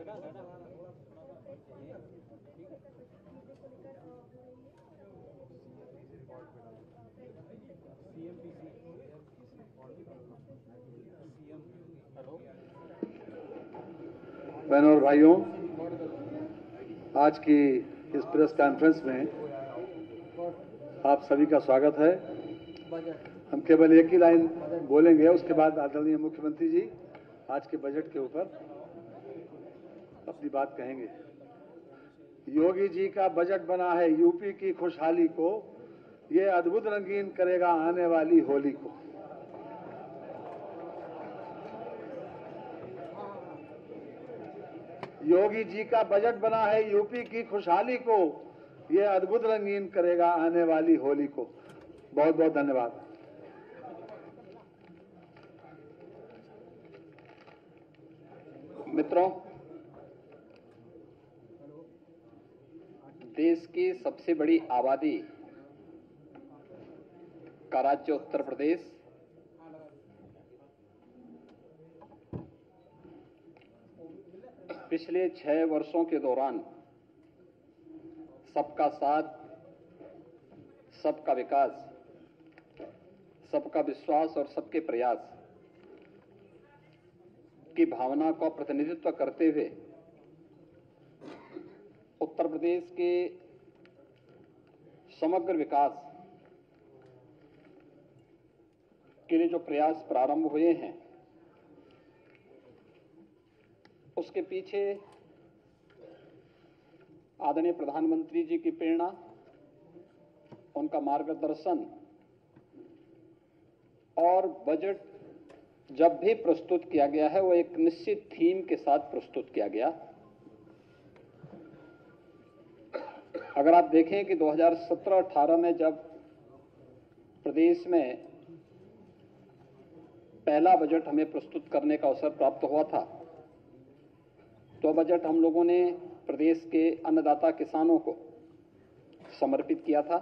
बहनों और भाइयों, आज की इस प्रेस कॉन्फ्रेंस में आप सभी का स्वागत है। हम केवल एक ही लाइन बोलेंगे, उसके बाद आदरणीय मुख्यमंत्री जी आज के बजट के ऊपर अपनी बात कहेंगे। योगी जी का बजट बना है यूपी की खुशहाली को, ये अद्भुत रंगीन करेगा आने वाली होली को। योगी जी का बजट बना है यूपी की खुशहाली को, ये अद्भुत रंगीन करेगा आने वाली होली को। बहुत बहुत धन्यवाद। मित्रों, देश की सबसे बड़ी आबादी का राज्य उत्तर प्रदेश पिछले 6 वर्षों के दौरान सबका साथ, सबका विकास, सबका विश्वास और सबके प्रयास की भावना का प्रतिनिधित्व करते हुए उत्तर प्रदेश के समग्र विकास के लिए जो प्रयास प्रारंभ हुए हैं, उसके पीछे आदरणीय प्रधानमंत्री जी की प्रेरणा, उनका मार्गदर्शन और बजट जब भी प्रस्तुत किया गया है वो एक निश्चित थीम के साथ प्रस्तुत किया गया। अगर आप देखें कि 2017-18 में जब प्रदेश में पहला बजट हमें प्रस्तुत करने का अवसर प्राप्त हुआ था, तो बजट हम लोगों ने प्रदेश के अन्नदाता किसानों को समर्पित किया था।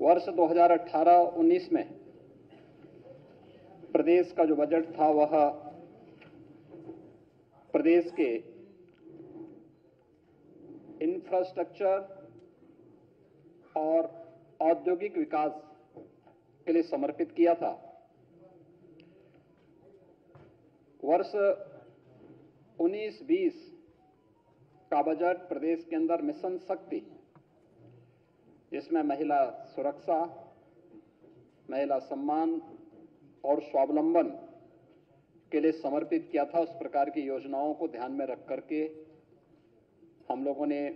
वर्ष 2018-19 में प्रदेश का जो बजट था वह प्रदेश के इंफ्रास्ट्रक्चर और औद्योगिक विकास के लिए समर्पित किया था। वर्ष 19-20 का बजट प्रदेश के अंदर मिशन शक्ति, जिसमें महिला सुरक्षा, महिला सम्मान और स्वावलंबन के लिए समर्पित किया था। उस प्रकार की योजनाओं को ध्यान में रख करके हम लोगों ने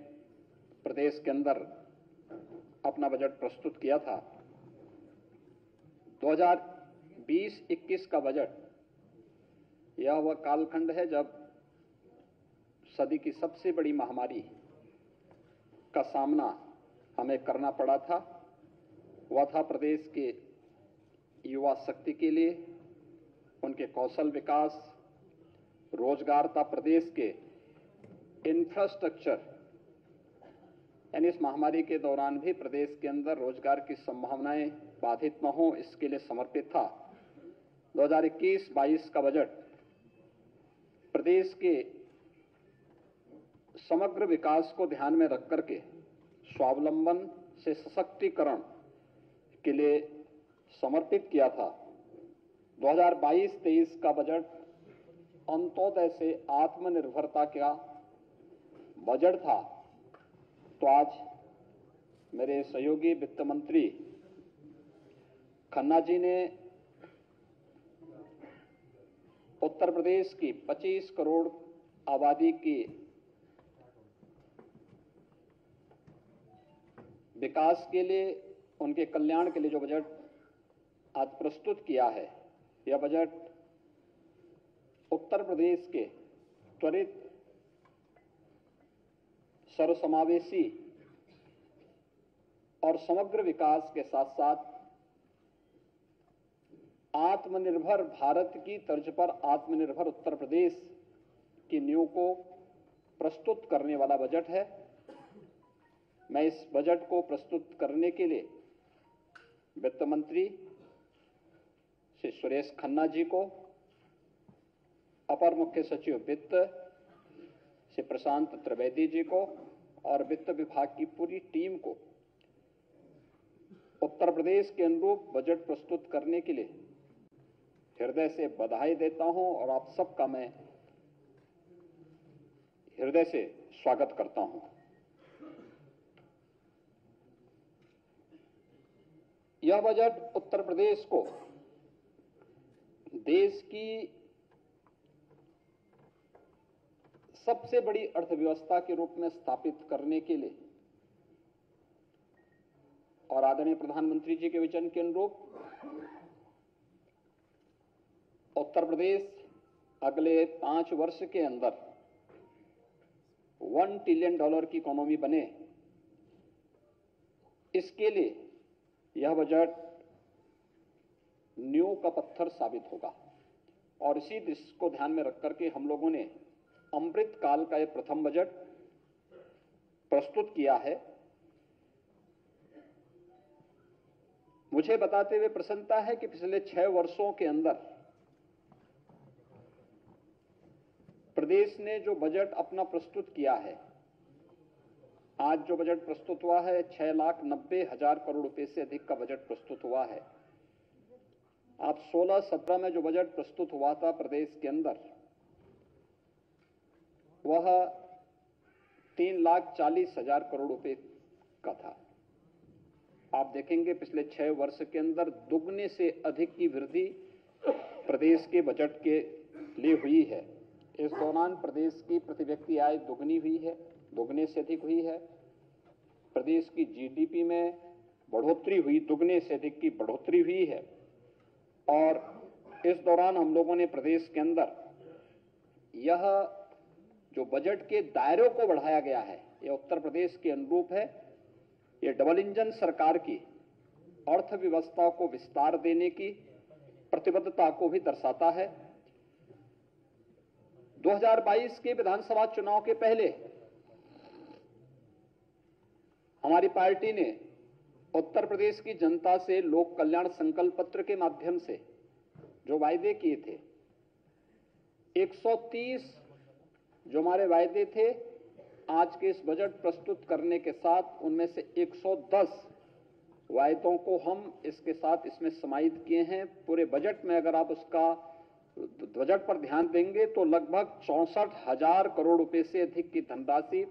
प्रदेश के अंदर अपना बजट प्रस्तुत किया था। 2020-21 का बजट यह वह कालखंड है जब सदी की सबसे बड़ी महामारी का सामना हमें करना पड़ा था। वह था प्रदेश के युवा शक्ति के लिए, उनके कौशल विकास, रोजगार था, प्रदेश के इंफ्रास्ट्रक्चर, यानी इस महामारी के दौरान भी प्रदेश के अंदर रोजगार की संभावनाएं बाधित न हो, इसके लिए समर्पित था। 2021-22 का बजट प्रदेश के समग्र विकास को ध्यान में रख करके स्वावलंबन से सशक्तिकरण के लिए समर्पित किया था। 2022-23 का बजट अंत्योदय से आत्मनिर्भरता का बजट था। तो आज मेरे सहयोगी वित्त मंत्री खन्ना जी ने उत्तर प्रदेश की 25 करोड़ आबादी की विकास के लिए, उनके कल्याण के लिए जो बजट आज प्रस्तुत किया है, यह बजट उत्तर प्रदेश के त्वरित, सर्वसमावेशी और समग्र विकास के साथ साथ आत्मनिर्भर भारत की तर्ज पर आत्मनिर्भर उत्तर प्रदेश की नींव को प्रस्तुत करने वाला बजट है। मैं इस बजट को प्रस्तुत करने के लिए वित्त मंत्री श्री सुरेश खन्ना जी को अपर मुख्य सचिव वित्त श्री प्रशांत त्रिवेदी जी को और वित्त विभाग की पूरी टीम को उत्तर प्रदेश के अनुरूप बजट प्रस्तुत करने के लिए हृदय से बधाई देता हूं और आप सबका मैं हृदय से स्वागत करता हूं। यह बजट उत्तर प्रदेश को देश की सबसे बड़ी अर्थव्यवस्था के रूप में स्थापित करने के लिए और आदरणीय प्रधानमंत्री जी के विजन के अनुरूप उत्तर प्रदेश अगले 5 वर्ष के अंदर $1 ट्रिलियन की इकोनॉमी बने, इसके लिए यह बजट नींव का पत्थर साबित होगा। और इसी दृष्टि को ध्यान में रख करके हम लोगों ने अमृत काल का यह प्रथम बजट प्रस्तुत किया है। मुझे बताते हुए प्रसन्नता है कि पिछले 6 वर्षों के अंदर प्रदेश ने जो बजट अपना प्रस्तुत किया है, आज जो बजट प्रस्तुत हुआ है 6,90,000 करोड़ रुपए से अधिक का बजट प्रस्तुत हुआ है। आप 16-17 में जो बजट प्रस्तुत हुआ था प्रदेश के अंदर, वह 3,40,000 करोड़ रुपए का था। आप देखेंगे पिछले 6 वर्ष के अंदर दुगने से अधिक की वृद्धि प्रदेश के बजट के लिए हुई है। इस दौरान प्रदेश की प्रति व्यक्ति आय दुगनी हुई है, दुगने से अधिक हुई है। प्रदेश की जीडीपी में बढ़ोतरी हुई, दुगने से अधिक की बढ़ोतरी हुई है। और इस दौरान हम लोगों ने प्रदेश के अंदर यह जो बजट के दायरों को बढ़ाया गया है, यह उत्तर प्रदेश के अनुरूप है। यह डबल इंजन सरकार की अर्थव्यवस्था को विस्तार देने की प्रतिबद्धता को भी दर्शाता है। 2022 के विधानसभा चुनाव के पहले हमारी पार्टी ने उत्तर प्रदेश की जनता से लोक कल्याण संकल्प पत्र के माध्यम से जो वायदे किए थे, 130 जो हमारे वायदे थे, आज के इस बजट प्रस्तुत करने के साथ उनमें से 110 वायदों को हम इसके साथ इसमें समाहित किए हैं। पूरे बजट में अगर आप उसका बजट पर ध्यान देंगे तो लगभग 64,000 करोड़ रुपए से अधिक की धनराशि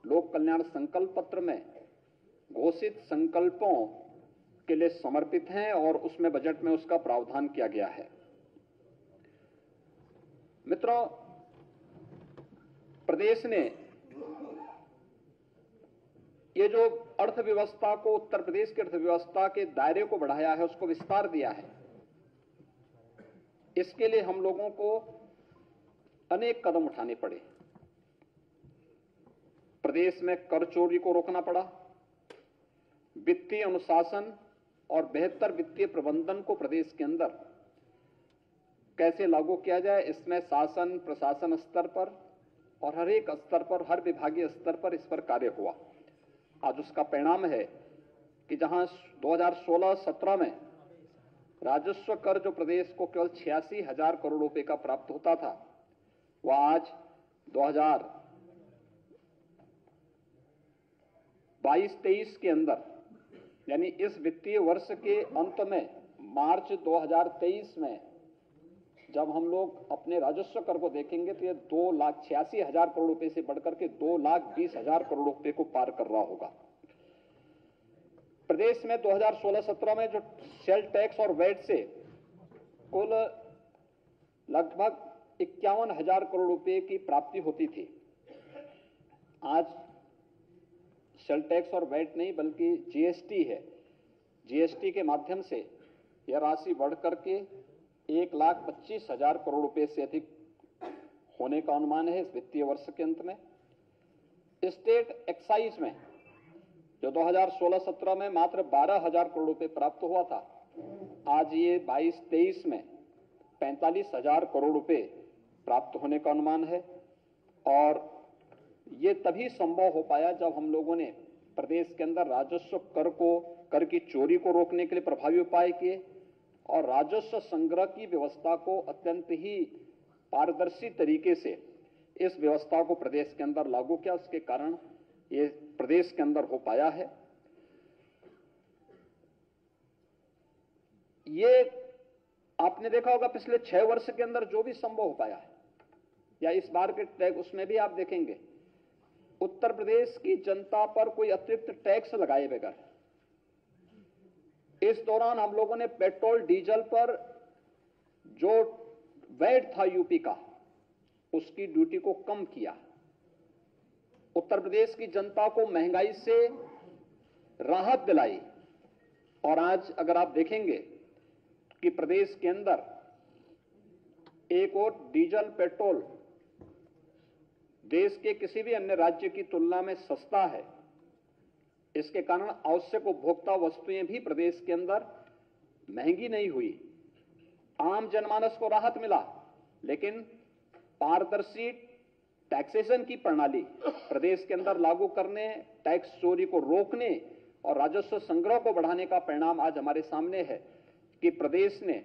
लोक कल्याण संकल्प पत्र में घोषित संकल्पों के लिए समर्पित हैं और उसमें बजट में उसका प्रावधान किया गया है। मित्रों, प्रदेश ने ये जो अर्थव्यवस्था को, उत्तर प्रदेश की अर्थव्यवस्था के दायरे को बढ़ाया है, उसको विस्तार दिया है। इसके लिए हम लोगों को अनेक कदम उठाने पड़े। प्रदेश में कर चोरी को रोकना पड़ा, वित्तीय अनुशासन और बेहतर वित्तीय प्रबंधन को प्रदेश के अंदर कैसे लागू किया जाए, इसमें शासन प्रशासन स्तर पर और हर एक स्तर पर, हर विभागीय स्तर पर इस पर कार्य हुआ। आज उसका परिणाम है कि जहां 2016-17 में राजस्व कर जो प्रदेश को केवल 86,000 करोड़ रुपए का प्राप्त होता था, वह आज 2022-23 के अंदर, यानी इस वित्तीय वर्ष के अंत में मार्च 2023 में जब हम लोग अपने राजस्व कर को देखेंगे तो यह 2,86,000 करोड़ रुपए से बढ़कर के 2,20,000 करोड़ रुपए को पार कर रहा होगा। प्रदेश में 2016-17 में जो सेल टैक्स और वैट से कुल लगभग 51,000 करोड़ रुपए की प्राप्ति होती थी, आज सेल टैक्स और वैट नहीं बल्कि जीएसटी है। जीएसटी के माध्यम से यह राशि बढ़ करके 1,25,000 करोड़ रुपए से अधिक होने का अनुमान है इस वित्तीय वर्ष के अंत में। स्टेट एक्साइज में जो 2016-17 में मात्र 12,000 करोड़ रुपए प्राप्त हुआ था, आज ये 22-23 में 45,000 करोड़ रुपए प्राप्त होने का अनुमान है। और ये तभी संभव हो पाया जब हम लोगों ने प्रदेश के अंदर राजस्व कर की चोरी को रोकने के लिए प्रभावी उपाय किए और राजस्व संग्रह की व्यवस्था को अत्यंत ही पारदर्शी तरीके से इस व्यवस्था को प्रदेश के अंदर लागू किया, उसके कारण ये प्रदेश के अंदर हो पाया है। ये आपने देखा होगा पिछले 6 वर्ष के अंदर जो भी संभव हो पाया है, या इस बार के टैक्स, उसमें भी आप देखेंगे उत्तर प्रदेश की जनता पर कोई अतिरिक्त टैक्स लगाए बगैर इस दौरान हम लोगों ने पेट्रोल डीजल पर जो वैट था यूपी का, उसकी ड्यूटी को कम किया। उत्तर प्रदेश की जनता को महंगाई से राहत दिलाई। और आज अगर आप देखेंगे कि प्रदेश के अंदर एक और डीजल पेट्रोल देश के किसी भी अन्य राज्य की तुलना में सस्ता है, इसके कारण आवश्यक उपभोक्ता वस्तुएं भी प्रदेश के अंदर महंगी नहीं हुई। आम जनमानस को राहत मिला, लेकिन पारदर्शी टैक्सेशन की प्रणाली प्रदेश के अंदर लागू करने, टैक्स चोरी को रोकने और राजस्व संग्रह को बढ़ाने का परिणाम आज हमारे सामने है कि प्रदेश ने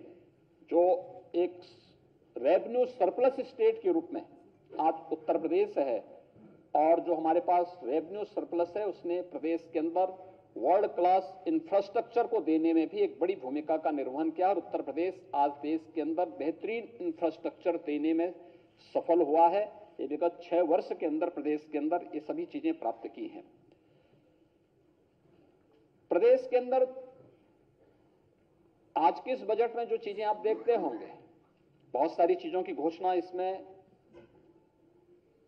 जो एक रेवेन्यू सरप्लस स्टेट के रूप में आज उत्तर प्रदेश है, और जो हमारे पास रेवेन्यू सरप्लस है उसने प्रदेश के अंदर वर्ल्ड क्लास इंफ्रास्ट्रक्चर को देने में भी एक बड़ी भूमिका का निर्वहन किया। और उत्तर प्रदेश आज देश के अंदर बेहतरीन इंफ्रास्ट्रक्चर देने में सफल हुआ है। ये विगत 6 वर्ष के अंदर प्रदेश के अंदर ये सभी चीजें प्राप्त की हैं। प्रदेश के अंदर आज के इस बजट में जो चीजें आप देखते होंगे, बहुत सारी चीजों की घोषणा इसमें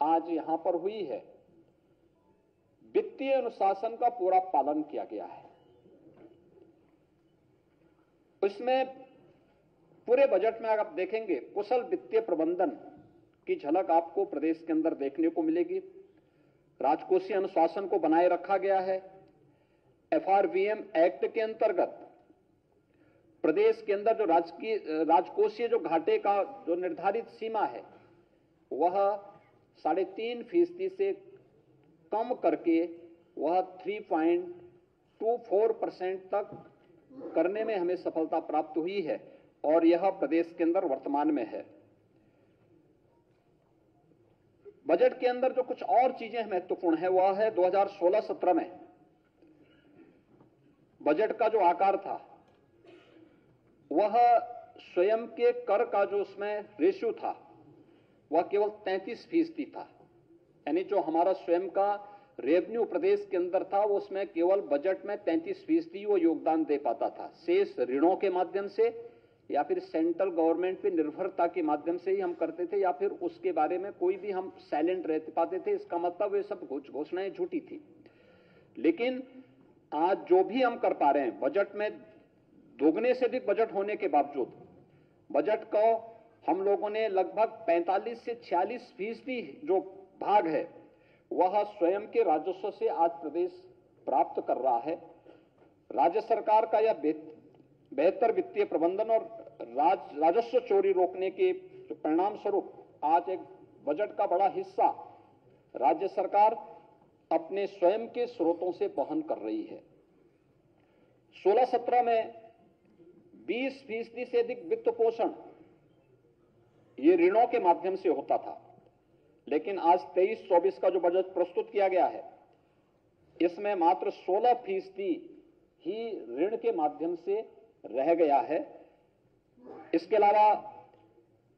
आज यहां पर हुई है। वित्तीय अनुशासन का पूरा पालन किया गया है। इसमें पूरे बजट में अगर आप देखेंगे, कुशल वित्तीय प्रबंधन की झलक आपको प्रदेश के अंदर देखने को मिलेगी। राजकोषीय अनुशासन को बनाए रखा गया है। एफआरवीएम एक्ट के अंतर्गत प्रदेश के अंदर जो राजकोषीय जो घाटे का जो निर्धारित सीमा है वह 3.5% से कम करके वह 3.24% तक करने में हमें सफलता प्राप्त हुई है, और यह प्रदेश के अंदर वर्तमान में है। बजट के अंदर जो कुछ और चीजें महत्वपूर्ण है वह है 2016-17 में बजट का जो आकार था वह स्वयं के कर का जो उसमें रेशियो था वह केवल 33% था। यानी जो हमारा स्वयं का रेवेन्यू प्रदेश के अंदर था वो उसमें केवल बजट में 33% वो योगदान दे पाता था। शेष ऋणों के माध्यम से या फिर सेंट्रल गवर्नमेंट पे निर्भरता के माध्यम से ही हम करते थे, या फिर उसके बारे में कोई भी हम साइलेंट रह पाते थे। इसका मतलब ये सब घोषणाएं झूठी थी। लेकिन आज जो भी हम कर पा रहे हैं, बजट में दोगुने से अधिक बजट होने के बावजूद बजट को हम लोगों ने लगभग 45 से 46% जो भाग है वह स्वयं के राजस्व से आज प्रदेश प्राप्त कर रहा है। राज्य सरकार का यह बेहतर वित्तीय प्रबंधन और राजस्व चोरी रोकने के परिणाम स्वरूप आज एक बजट का बड़ा हिस्सा राज्य सरकार अपने स्वयं के स्रोतों से वहन कर रही है। 16-17 में 20% से अधिक वित्त पोषण ये ऋणों के माध्यम से होता था, लेकिन आज 23-24 का जो बजट प्रस्तुत किया गया है इसमें मात्र 16% ही ऋण के माध्यम से रह गया है। इसके अलावा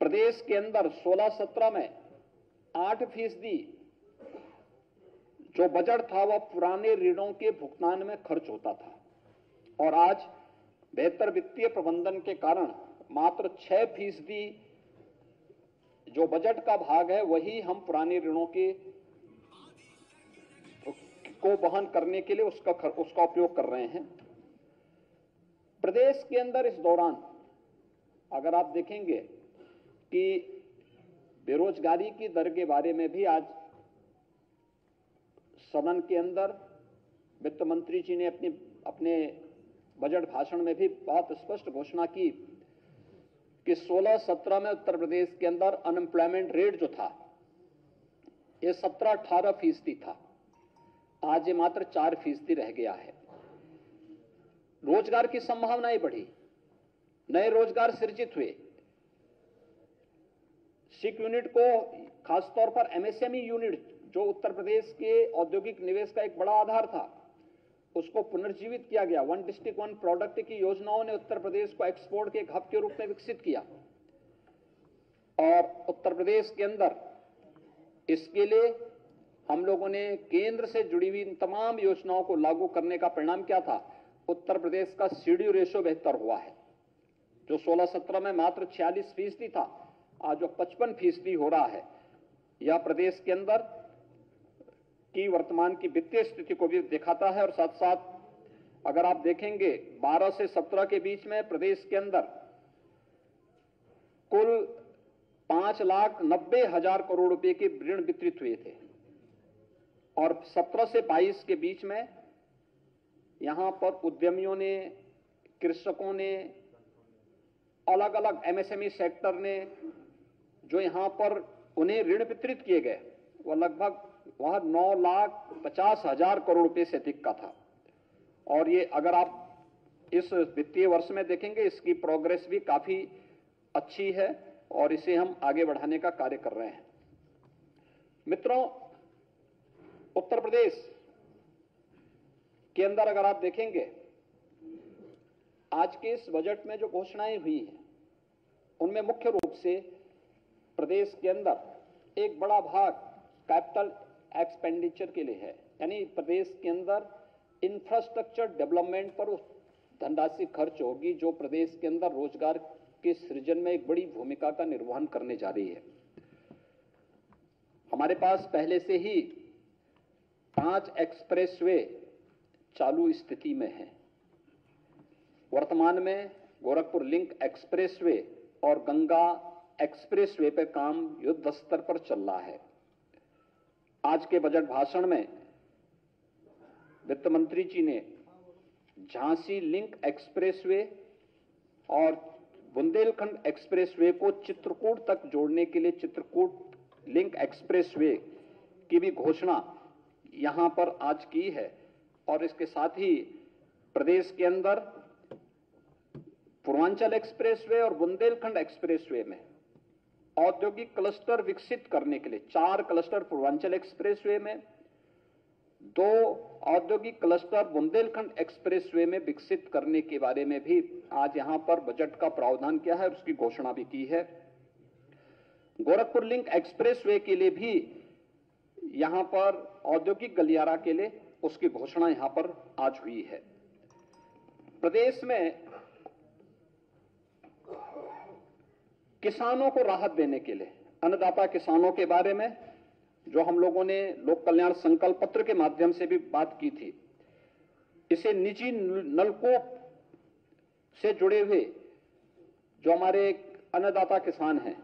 प्रदेश के अंदर 16-17 में 8% जो बजट था वह पुराने ऋणों के भुगतान में खर्च होता था, और आज बेहतर वित्तीय प्रबंधन के कारण मात्र 6% जो बजट का भाग है वही हम पुराने ऋणों को वहन करने के लिए उसका उपयोग कर रहे हैं। प्रदेश के अंदर इस दौरान अगर आप देखेंगे कि बेरोजगारी की दर के बारे में भी आज सदन के अंदर वित्त मंत्री जी ने अपने बजट भाषण में भी बहुत स्पष्ट घोषणा की कि 16-17 में उत्तर प्रदेश के अंदर अनएम्प्लॉयमेंट रेट जो था ये 17-18% था। आज ये मात्र 4% रह गया है। रोजगार की संभावनाएं बढ़ी, नए रोजगार सृजित हुए, सिक यूनिट को, खासतौर पर एमएसएमई यूनिट जो उत्तर प्रदेश के औद्योगिक निवेश का एक बड़ा आधार था, उसको पुनर्जीवित किया गया। वन डिस्ट्रिक्ट वन प्रोडक्ट की योजनाओं ने उत्तर प्रदेश को एक्सपोर्ट के एक हब के रूप में विकसित किया और उत्तर प्रदेश के अंदर इसके लिए हम लोगों ने केंद्र से जुड़ी हुई इन तमाम योजनाओं को लागू करने का परिणाम क्या था? उत्तर प्रदेश का सीडी रेशो बेहतर हुआ है। जो 16-17 में मात्र 46% था, आज जो 55% हो रहा है। यह प्रदेश के अंदर की वर्तमान की वित्तीय स्थिति को भी दिखाता है और साथ साथ अगर आप देखेंगे 12 से 17 के बीच में प्रदेश के अंदर कुल 5,90,000 करोड़ रुपए के ऋण वितरित हुए थे और 17 से 22 के बीच में यहां पर उद्यमियों ने, कृषकों ने, अलग अलग एमएसएमई सेक्टर ने जो यहां पर उन्हें ऋण वितरित किए गए वह लगभग 9,50,000 करोड़ रुपए से अधिक का था। और ये अगर आप इस वित्तीय वर्ष में देखेंगे इसकी प्रोग्रेस भी काफी अच्छी है और इसे हम आगे बढ़ाने का कार्य कर रहे हैं। मित्रों, उत्तर प्रदेश के अंदर अगर आप देखेंगे आज के इस बजट में जो घोषणाएं हुई हैं उनमें मुख्य रूप से प्रदेश के अंदर एक बड़ा भाग कैपिटल एक्सपेंडिचर के लिए है, यानी प्रदेश के अंदर इंफ्रास्ट्रक्चर डेवलपमेंट पर उस धनराशि खर्च होगी जो प्रदेश के अंदर रोजगार के सृजन में एक बड़ी भूमिका का निर्वहन करने जा रही है। हमारे पास पहले से ही 5 एक्सप्रेसवे चालू स्थिति में है। वर्तमान में गोरखपुर लिंक एक्सप्रेसवे और गंगा एक्सप्रेसवे पे काम युद्ध स्तर पर चल रहा है। आज के बजट भाषण में वित्त मंत्री जी ने झांसी लिंक एक्सप्रेसवे और बुंदेलखंड एक्सप्रेसवे को चित्रकूट तक जोड़ने के लिए चित्रकूट लिंक एक्सप्रेसवे की भी घोषणा यहां पर आज की है और इसके साथ ही प्रदेश के अंदर पूर्वांचल एक्सप्रेसवे और बुंदेलखंड एक्सप्रेसवे में औद्योगिक क्लस्टर विकसित करने के लिए 4 क्लस्टर पूर्वांचल एक्सप्रेसवे में, 2 औद्योगिक क्लस्टर बुंदेलखंड एक्सप्रेसवे में विकसित करने के बारे में भी आज यहां पर बजट का प्रावधान किया है और उसकी घोषणा भी की है। गोरखपुर लिंक एक्सप्रेसवे के लिए भी यहां पर औद्योगिक गलियारा के लिए उसकी घोषणा यहां पर आज हुई है। प्रदेश में किसानों को राहत देने के लिए अन्नदाता किसानों के बारे में जो हम लोगों ने लोक कल्याण संकल्प पत्र के माध्यम से भी बात की थी, इसे निजी नलकूप से जुड़े हुए जो हमारे अन्नदाता किसान हैं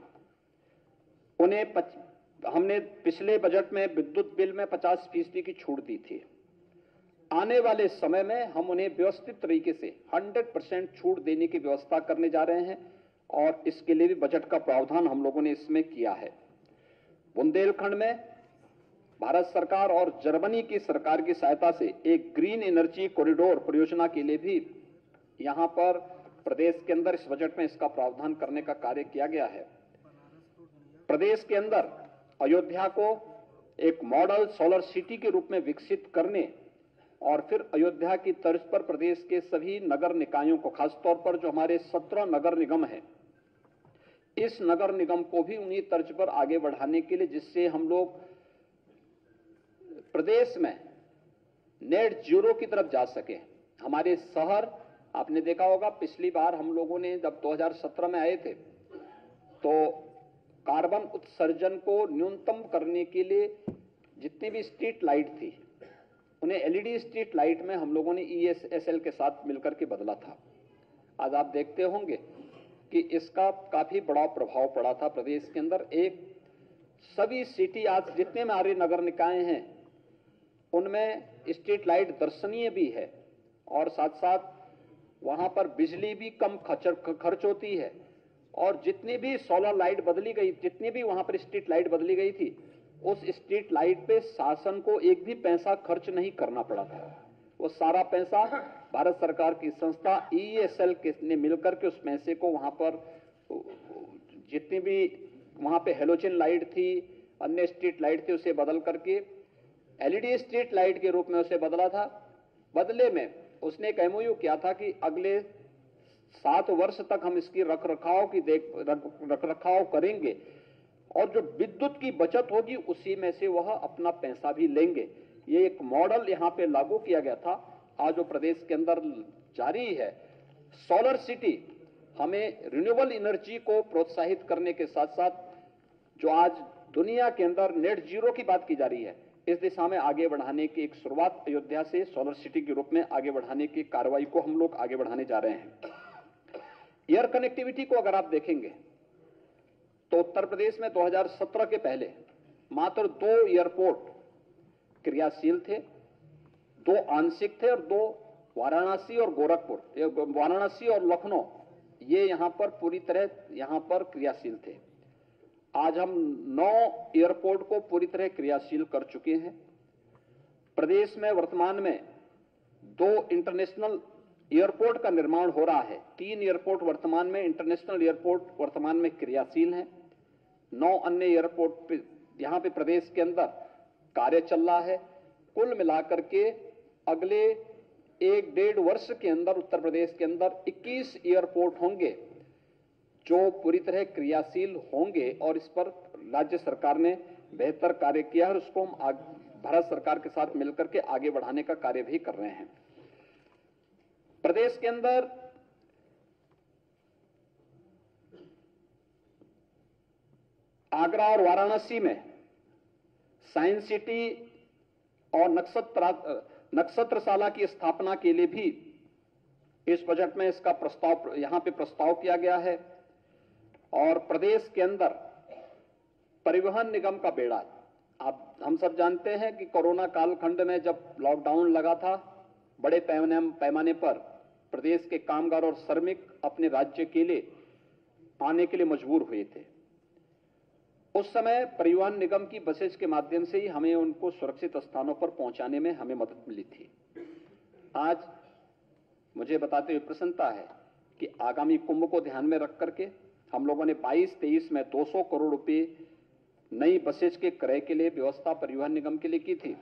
उन्हें हमने पिछले बजट में विद्युत बिल में 50% की छूट दी थी। आने वाले समय में हम उन्हें व्यवस्थित तरीके से 100% छूट देने की व्यवस्था करने जा रहे हैं और इसके लिए भी बजट का प्रावधान हम लोगों ने इसमें किया है। बुंदेलखंड में भारत सरकार और जर्मनी की सरकार की सहायता से एक ग्रीन एनर्जी कॉरिडोर परियोजना के लिए भी यहां पर प्रदेश के अंदर इस बजट में इसका प्रावधान करने का कार्य किया गया है। प्रदेश के अंदर अयोध्या को एक मॉडल सोलर सिटी के रूप में विकसित करने और फिर अयोध्या की तर्ज पर प्रदेश के सभी नगर निकायों को, खासतौर पर जो हमारे 17 नगर निगम हैं, इस नगर निगम को भी उन्हीं तर्ज पर आगे बढ़ाने के लिए जिससे हम लोग प्रदेश में नेट जीरो की तरफ जा सके। हमारे शहर, आपने देखा होगा पिछली बार हम लोगों ने जब 2017 में आए थे तो कार्बन उत्सर्जन को न्यूनतम करने के लिए जितनी भी स्ट्रीट लाइट थी उन्हें एलईडी स्ट्रीट लाइट में हम लोगों ने ईएसएसएल के साथ मिलकर के बदला था। आज आप देखते होंगे कि इसका काफी बड़ा प्रभाव पड़ा था प्रदेश के अंदर। एक सभी सिटी आज जितने हमारे नगर निकाय हैं उनमें स्ट्रीट लाइट दर्शनीय भी है और साथ साथ वहां पर बिजली भी कम खर्च होती है और जितनी भी सोलर लाइट बदली गई, जितनी भी वहां पर स्ट्रीट लाइट बदली गई थी, उस स्ट्रीट लाइट पे शासन को एक भी पैसा खर्च नहीं करना पड़ा था। वो सारा पैसा भारत सरकार की संस्था ईएसएल ने मिलकर के उस पैसे को वहां पर जितनी भी वहां पे हेलोजन लाइट थी, अन्य स्ट्रीट लाइट थी, उसे बदल करके एलईडी स्ट्रीट लाइट के रूप में उसे बदला था। बदले में उसने एक एमओयू किया था कि अगले 7 वर्ष तक हम इसकी रखरखाव करेंगे और जो विद्युत की बचत होगी उसी में से वह अपना पैसा भी लेंगे। ये एक मॉडल यहां पे लागू किया गया था, आज वो प्रदेश के अंदर जारी है। सोलर सिटी हमें रिन्यूएबल एनर्जी को प्रोत्साहित करने के साथ साथ जो आज दुनिया के अंदर नेट जीरो की बात की जा रही है, इस दिशा में आगे बढ़ाने की एक शुरुआत अयोध्या से सोलर सिटी के रूप में आगे बढ़ाने की कार्रवाई को हम लोग आगे बढ़ाने जा रहे हैं। एयर कनेक्टिविटी को अगर आप देखेंगे तो उत्तर प्रदेश में 2017 के पहले मात्र 2 एयरपोर्ट क्रियाशील थे, 2 आंशिक थे और 2 वाराणसी और गोरखपुर, वाराणसी और लखनऊ ये यहां पर पूरी तरह यहां पर क्रियाशील थे। आज हम 9 एयरपोर्ट को पूरी तरह क्रियाशील कर चुके हैं। प्रदेश में वर्तमान में 2 इंटरनेशनल एयरपोर्ट का निर्माण हो रहा है। 3 एयरपोर्ट वर्तमान में, इंटरनेशनल एयरपोर्ट वर्तमान में क्रियाशील हैं। 9 अन्य एयरपोर्ट पे यहां पे प्रदेश के अंदर कार्य चल रहा है। कुल मिलाकर के अगले 1-1.5 वर्ष के अंदर उत्तर प्रदेश के अंदर 21 एयरपोर्ट होंगे जो पूरी तरह क्रियाशील होंगे और इस पर राज्य सरकार ने बेहतर कार्य किया है और उसको हम भारत सरकार के साथ मिलकर के आगे बढ़ाने का कार्य भी कर रहे हैं। प्रदेश के अंदर आगरा और वाराणसी में साइंस सिटी और नक्षत्रशाला की स्थापना के लिए भी इस बजट में इसका प्रस्ताव यहां पे प्रस्ताव किया गया है। और प्रदेश के अंदर परिवहन निगम का बेड़ा, हम सब जानते हैं कि कोरोना कालखंड में जब लॉकडाउन लगा था, बड़े पैमाने पर प्रदेश के कामगार और श्रमिक अपने राज्य के लिए आने के लिए मजबूर हुए थे। उस समय परिवहन निगम की बसेज के माध्यम से ही हमें उनको सुरक्षित स्थानों पर पहुंचाने में हमें मदद मिली थी। आज मुझे बताते हुए प्रसन्नता है कि आगामी कुंभ को ध्यान में रख करके हम लोगों ने 22-23 में 200 करोड़ रुपए नई बसेज के क्रय के लिए व्यवस्था परिवहन निगम के लिए की थी।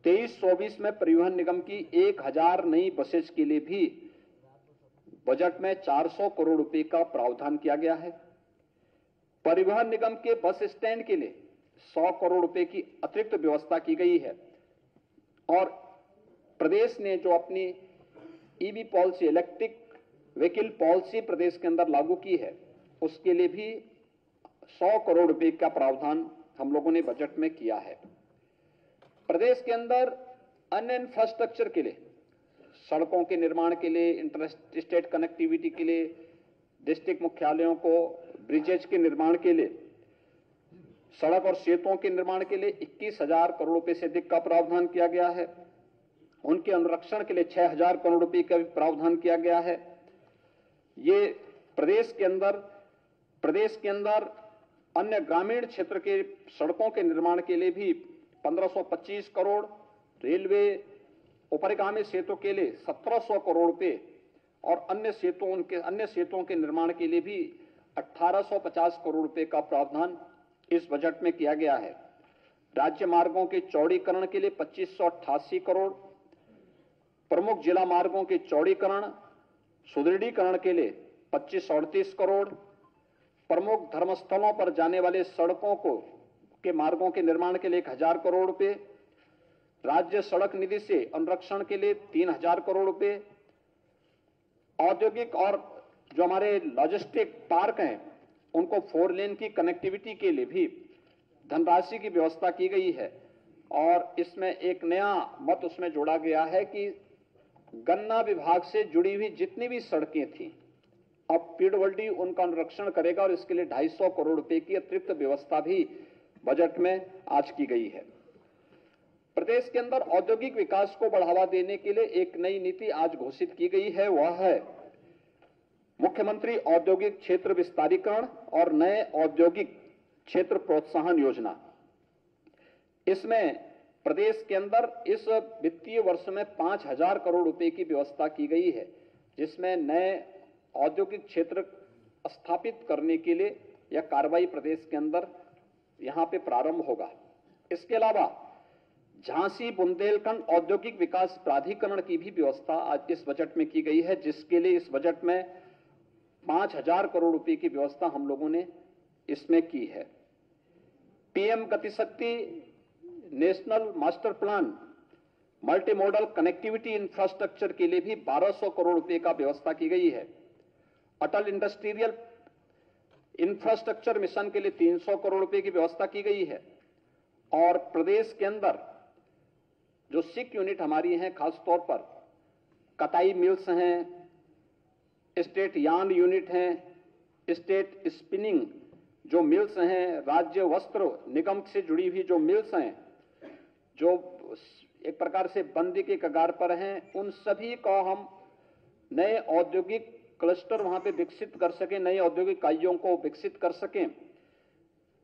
23-24 में परिवहन निगम की 1000 नई बसेज के लिए भी बजट में 400 करोड़ रुपए का प्रावधान किया गया है। परिवहन निगम के बस स्टैंड के लिए 100 करोड़ रुपए की अतिरिक्त व्यवस्था की गई है और प्रदेश ने जो अपनी EV policy, electric vehicle policy प्रदेश के अंदर लागू की है, उसके लिए भी 100 करोड़ रुपए का प्रावधान हम लोगों ने बजट में किया है। प्रदेश के अंदर अन्य इंफ्रास्ट्रक्चर के लिए, सड़कों के निर्माण के लिए, इंटर स्टेट कनेक्टिविटी के लिए, डिस्ट्रिक्ट मुख्यालयों को ब्रिजेज के निर्माण के लिए, सड़क और सेतुओं के निर्माण के लिए 21,000 करोड़ रुपए से अधिक का प्रावधान किया गया है। उनके अनुरक्षण के लिए 6,000 करोड़ रुपए का भी प्रावधान किया गया है। ये प्रदेश के अंदर अन्य ग्रामीण क्षेत्र के सड़कों के निर्माण के लिए भी 1525 करोड़, रेलवे उपरिगामी सेतु के लिए 1700 करोड़ रुपए और अन्य सेतुओं के निर्माण के लिए भी 1850 करोड़ रुपए का प्रावधान इस बजट में किया गया है। राज्य मार्गों के चौड़ीकरण के लिए 2588 करोड़, प्रमुख जिला मार्गों के चौड़ीकरण सुदृढ़ीकरण के लिए 2538 करोड़, प्रमुख धर्मस्थलों पर जाने वाले सड़कों के मार्गों के निर्माण के लिए 1000 करोड़ रुपए, राज्य सड़क निधि से अनुरक्षण के लिए 3000 करोड़ रुपए, औद्योगिक और जो हमारे लॉजिस्टिक पार्क हैं उनको 4 लेन की कनेक्टिविटी के लिए भी धनराशि की व्यवस्था की गई है। और इसमें एक नया मत उसमें जोड़ा गया है कि गन्ना विभाग से जुड़ी हुई जितनी भी सड़कें थी, अब पीडब्ल्यूडी उनका अनुरक्षण करेगा और इसके लिए 250 करोड़ रुपए की अतिरिक्त व्यवस्था भी बजट में आज की गई है। प्रदेश के अंदर औद्योगिक विकास को बढ़ावा देने के लिए एक नई नीति आज घोषित की गई है, वह है मुख्यमंत्री औद्योगिक क्षेत्र विस्तारीकरण और नए औद्योगिक क्षेत्र प्रोत्साहन योजना। इसमें प्रदेश के अंदर इस वित्तीय वर्ष में 5000 करोड़ रुपए की व्यवस्था की गई है, जिसमें नए औद्योगिक क्षेत्र स्थापित करने के लिए यह कार्रवाई प्रदेश के अंदर यहां पे प्रारंभ होगा। इसके अलावा झांसी बुंदेलखंड औद्योगिक विकास प्राधिकरण की भी व्यवस्था आज इस बजट में की गई है, जिसके लिए इस बजट में 5,000 करोड़ रुपए की व्यवस्था हम लोगों ने इसमें की है। PM Gatishakti national master plan multimodal connectivity infrastructure के लिए भी 1,200 करोड़ रुपए का व्यवस्था की गई है। अटल इंडस्ट्रियल इंफ्रास्ट्रक्चर मिशन के लिए 300 करोड़ रुपए की व्यवस्था की गई है। और प्रदेश के अंदर जो सिक यूनिट हमारी हैं, खासतौर पर कताई मिल्स हैं, स्टेट यार्न यूनिट हैं, स्टेट स्पिनिंग जो मिल्स हैं, राज्य वस्त्र निगम से जुड़ी हुई जो मिल्स हैं, जो एक प्रकार से बंदी के कगार पर हैं, उन सभी को हम नए औद्योगिक क्लस्टर वहां पे विकसित कर सकें, नए औद्योगिक इकाइयों को विकसित कर सकें।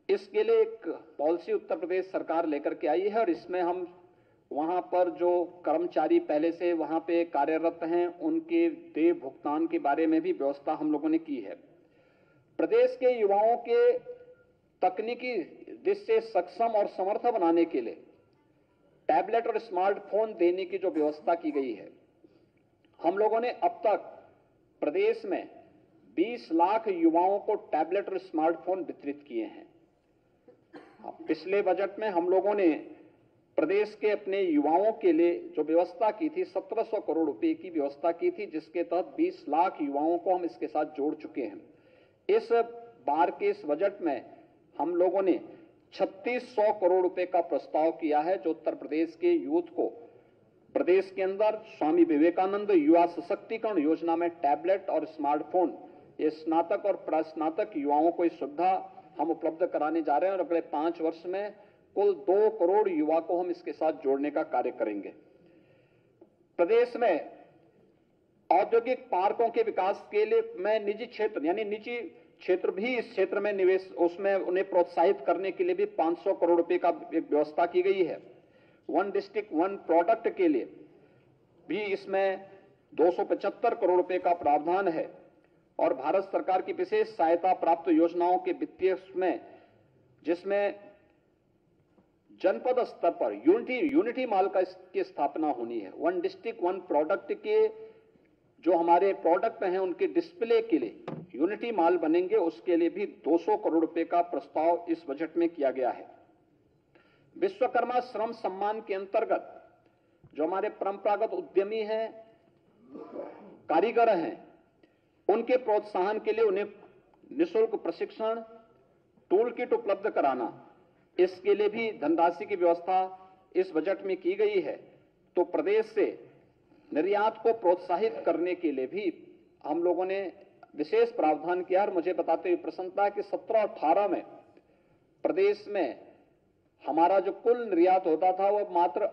इसके लिए एक पॉलिसी उत्तर प्रदेश सरकार लेकर के आई है और इसमें हम वहां पर जो कर्मचारी पहले से वहां पे कार्यरत हैं, उनके देय भुगतान के बारे में भी व्यवस्था हम लोगों ने की है। प्रदेश के युवाओं के तकनीकी दृष्टि से सक्षम और समर्थ बनाने के लिए टैबलेट और स्मार्टफोन देने की जो व्यवस्था की गई है, हम लोगों ने अब तक प्रदेश में 20 लाख युवाओं को टैबलेट और स्मार्टफोन वितरित किए हैं। पिछले बजट में हम लोगों ने प्रदेश के अपने युवाओं के लिए जो व्यवस्था की थी, 1700 करोड़ रुपए की व्यवस्था की थी, जिसके तहत 20 लाख युवाओं को हम इसके साथ जोड़ चुके हैं। इस बार के इस बजट में हम लोगों ने 3600 करोड़ रुपए का प्रस्ताव किया है, जो उत्तर प्रदेश के यूथ को प्रदेश के अंदर स्वामी विवेकानंद युवा सशक्तिकरण योजना में टैबलेट और स्मार्टफोन, ये स्नातक और प्रास्नातक युवाओं को इस सुविधा हम उपलब्ध कराने जा रहे हैं और अगले 5 वर्ष में कुल 2 करोड़ युवा को हम इसके साथ जोड़ने का कार्य करेंगे। प्रदेश में औद्योगिक पार्कों के विकास के लिए मैं निजी क्षेत्र यानी निजी क्षेत्र भी इस क्षेत्र में निवेश, उसमें उन्हें प्रोत्साहित करने के लिए भी 500 करोड़ रुपए का एक व्यवस्था की गई है। वन डिस्ट्रिक्ट वन प्रोडक्ट के लिए भी इसमें 275 करोड़ रुपए का प्रावधान है और भारत सरकार की विशेष सहायता प्राप्त योजनाओं के वित्तीय में, जिसमें जनपद स्तर पर यूनिटी मॉल की स्थापना होनी है। वन डिस्ट्रिक्ट वन प्रोडक्ट के जो हमारे प्रोडक्ट हैं, उनके डिस्प्ले के लिए यूनिटी मॉल बनेंगे, उसके लिए भी 200 करोड़ रुपए का प्रस्ताव इस बजट में किया गया है। विश्वकर्मा श्रम सम्मान के अंतर्गत जो हमारे परंपरागत उद्यमी हैं, कारीगर हैं, उनके प्रोत्साहन के लिए उन्हें निःशुल्क प्रशिक्षण, टूल किट उपलब्ध कराना, इसके लिए भी धनराशि की व्यवस्था इस बजट में की गई है। तो प्रदेश से निर्यात को प्रोत्साहित करने के लिए भी हम लोगों ने विशेष प्रावधान किया और मुझे बताते हुए प्रसन्नता है कि 17-18 में प्रदेश में हमारा जो कुल निर्यात होता था वह मात्र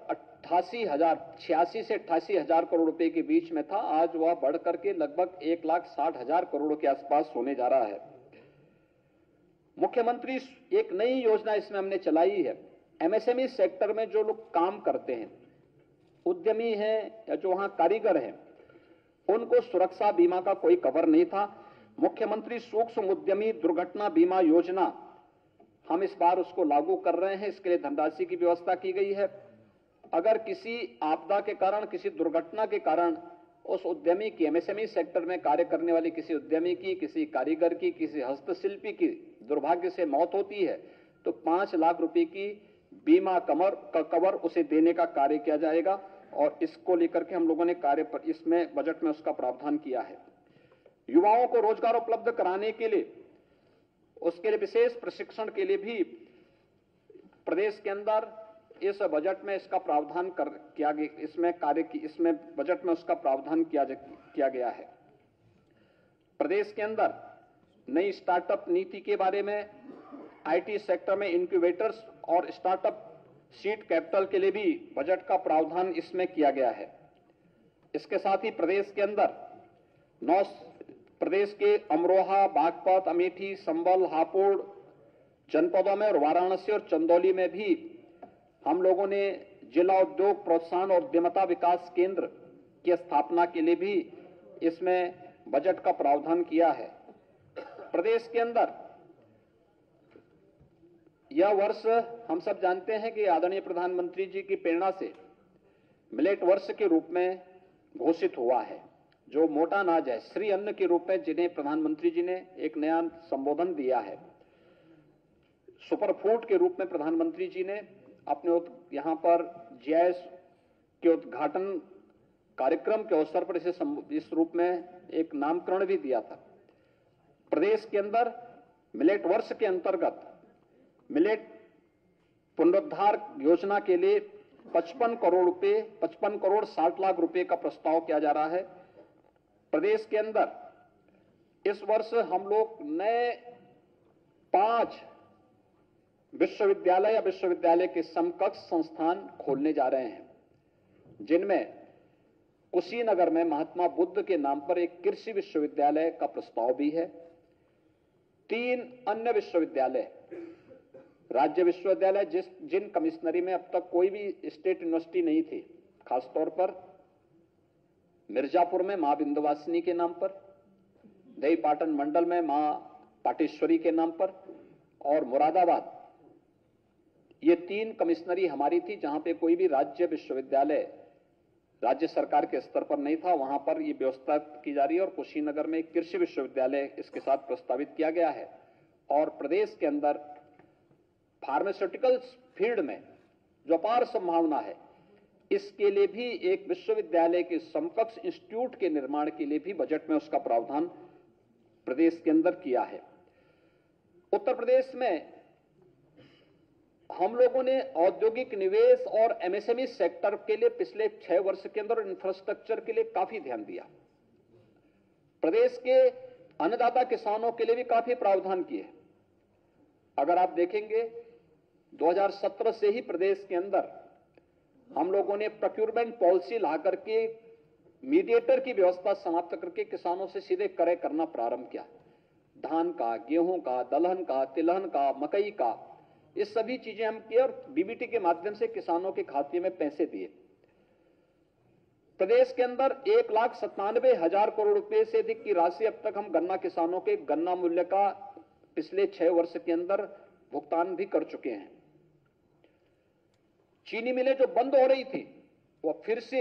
86 से 88,000 करोड़ रुपए के बीच में था। आज वह बढ़ करके लगभग 1,60,000 करोड़ के आसपास होने जा रहा है। मुख्यमंत्री एक नई योजना इसमें हमने चलाई है। एमएसएमई सेक्टर में जो लोग काम करते हैं, उद्यमी हैं या जो वहां कारीगर हैं, उनको सुरक्षा बीमा का कोई कवर नहीं था। मुख्यमंत्री सूक्ष्म उद्यमी दुर्घटना बीमा योजना हम इस बार उसको लागू कर रहे हैं। इसके लिए धनराशि की व्यवस्था की गई है। अगर किसी आपदा के कारण, किसी दुर्घटना के कारण उस उद्यमी की, एमएसएमई सेक्टर में कार्य करने वाले किसी उद्यमी की, किसी कारीगर की, किसी हस्तशिल्पी की दुर्भाग्य से मौत होती है तो 5 लाख रुपए की बीमा कवर उसे देने का कार्य किया जाएगा और इसको लेकर के हम लोगों ने कार्य पर इसमें बजट में उसका प्रावधान किया है। युवाओं को रोजगार उपलब्ध कराने के लिए, उसके लिए विशेष प्रशिक्षण के लिए भी प्रदेश के अंदर इस बजट में इसका प्रावधान किया गया, इसमें बजट में उसका प्रावधान किया गया है। प्रदेश के अंदर नई स्टार्टअप नीति के बारे में, आईटी सेक्टर में इनक्यूबेटर्स और स्टार्टअप सीड कैपिटल के लिए भी बजट का प्रावधान इसमें किया गया है। इसके साथ ही प्रदेश के अंदर प्रदेश के अमरोहा, बागपत, अमेठी, संभल, हापुड़ जनपदों में और वाराणसी और चंदौली में भी हम लोगों ने जिला उद्योग प्रोत्साहन और उद्यमता विकास केंद्र की स्थापना के लिए भी इसमें बजट का प्रावधान किया है। प्रदेश के अंदर यह वर्ष हम सब जानते हैं कि आदरणीय प्रधानमंत्री जी की प्रेरणा से मिलेट वर्ष के रूप में घोषित हुआ है। जो मोटा अनाज है, श्री अन्न के रूप में जिन्हें प्रधानमंत्री जी ने एक नया संबोधन दिया है। सुपर फूड के रूप में प्रधानमंत्री जी ने अपने यहां पर जीआईएस के उद्घाटन कार्यक्रम के अवसर पर इस रूप में एक नामकरण भी दिया था। प्रदेश के अंदर मिलेट वर्ष के अंतर्गत मिलेट पुनरुद्धार योजना के लिए 55 करोड़ 60 लाख रुपए का प्रस्ताव किया जा रहा है। प्रदेश के अंदर इस वर्ष हम लोग नए 5 विश्वविद्यालय या विश्वविद्यालय के समकक्ष संस्थान खोलने जा रहे हैं, जिनमें कुशीनगर में महात्मा बुद्ध के नाम पर एक कृषि विश्वविद्यालय का प्रस्ताव भी है। 3 अन्य विश्वविद्यालय, राज्य विश्वविद्यालय जिन कमिश्नरी में अब तक कोई भी स्टेट यूनिवर्सिटी नहीं थी, खासतौर पर मिर्जापुर में मां विंध्यवासिनी के नाम पर, दही पाटन मंडल में मां पाटेश्वरी के नाम पर, और मुरादाबाद, ये 3 कमिश्नरी हमारी थी जहां पे कोई भी राज्य विश्वविद्यालय राज्य सरकार के स्तर पर नहीं था। वहां पर ये व्यवस्था की जा रही है और कुशीनगर में एक कृषि विश्वविद्यालय इसके साथ प्रस्तावित किया गया है। और प्रदेश के अंदर फार्मास्यूटिकल्स फील्ड में जो अपार संभावना है, इसके लिए भी एक विश्वविद्यालय के समकक्ष इंस्टीट्यूट के निर्माण के लिए भी बजट में उसका प्रावधान प्रदेश के अंदर किया है। उत्तर प्रदेश में हम लोगों ने औद्योगिक निवेश और एमएसएमई सेक्टर के लिए पिछले 6 वर्ष के अंदर इंफ्रास्ट्रक्चर के लिए काफी ध्यान दिया। प्रदेश के अन्नदाता किसानों के लिए भी काफी प्रावधान किए। अगर आप देखेंगे 2017 से ही प्रदेश के अंदर हम लोगों ने प्रोक्योरमेंट पॉलिसी ला करके मीडिएटर की व्यवस्था समाप्त करके किसानों से सीधे क्रय करना प्रारंभ किया। धान का, गेहूं का, दलहन का, तिलहन का, मकई का, ये सभी चीजें हम किए और डीबीटी के माध्यम से किसानों के खाते में पैसे दिए। प्रदेश के अंदर 1,97,000 करोड़ रुपए से अधिक की राशि अब तक हम गन्ना किसानों के गन्ना मूल्य का पिछले 6 वर्ष के अंदर भुगतान भी कर चुके हैं। चीनी मिलें जो बंद हो रही थी वो फिर से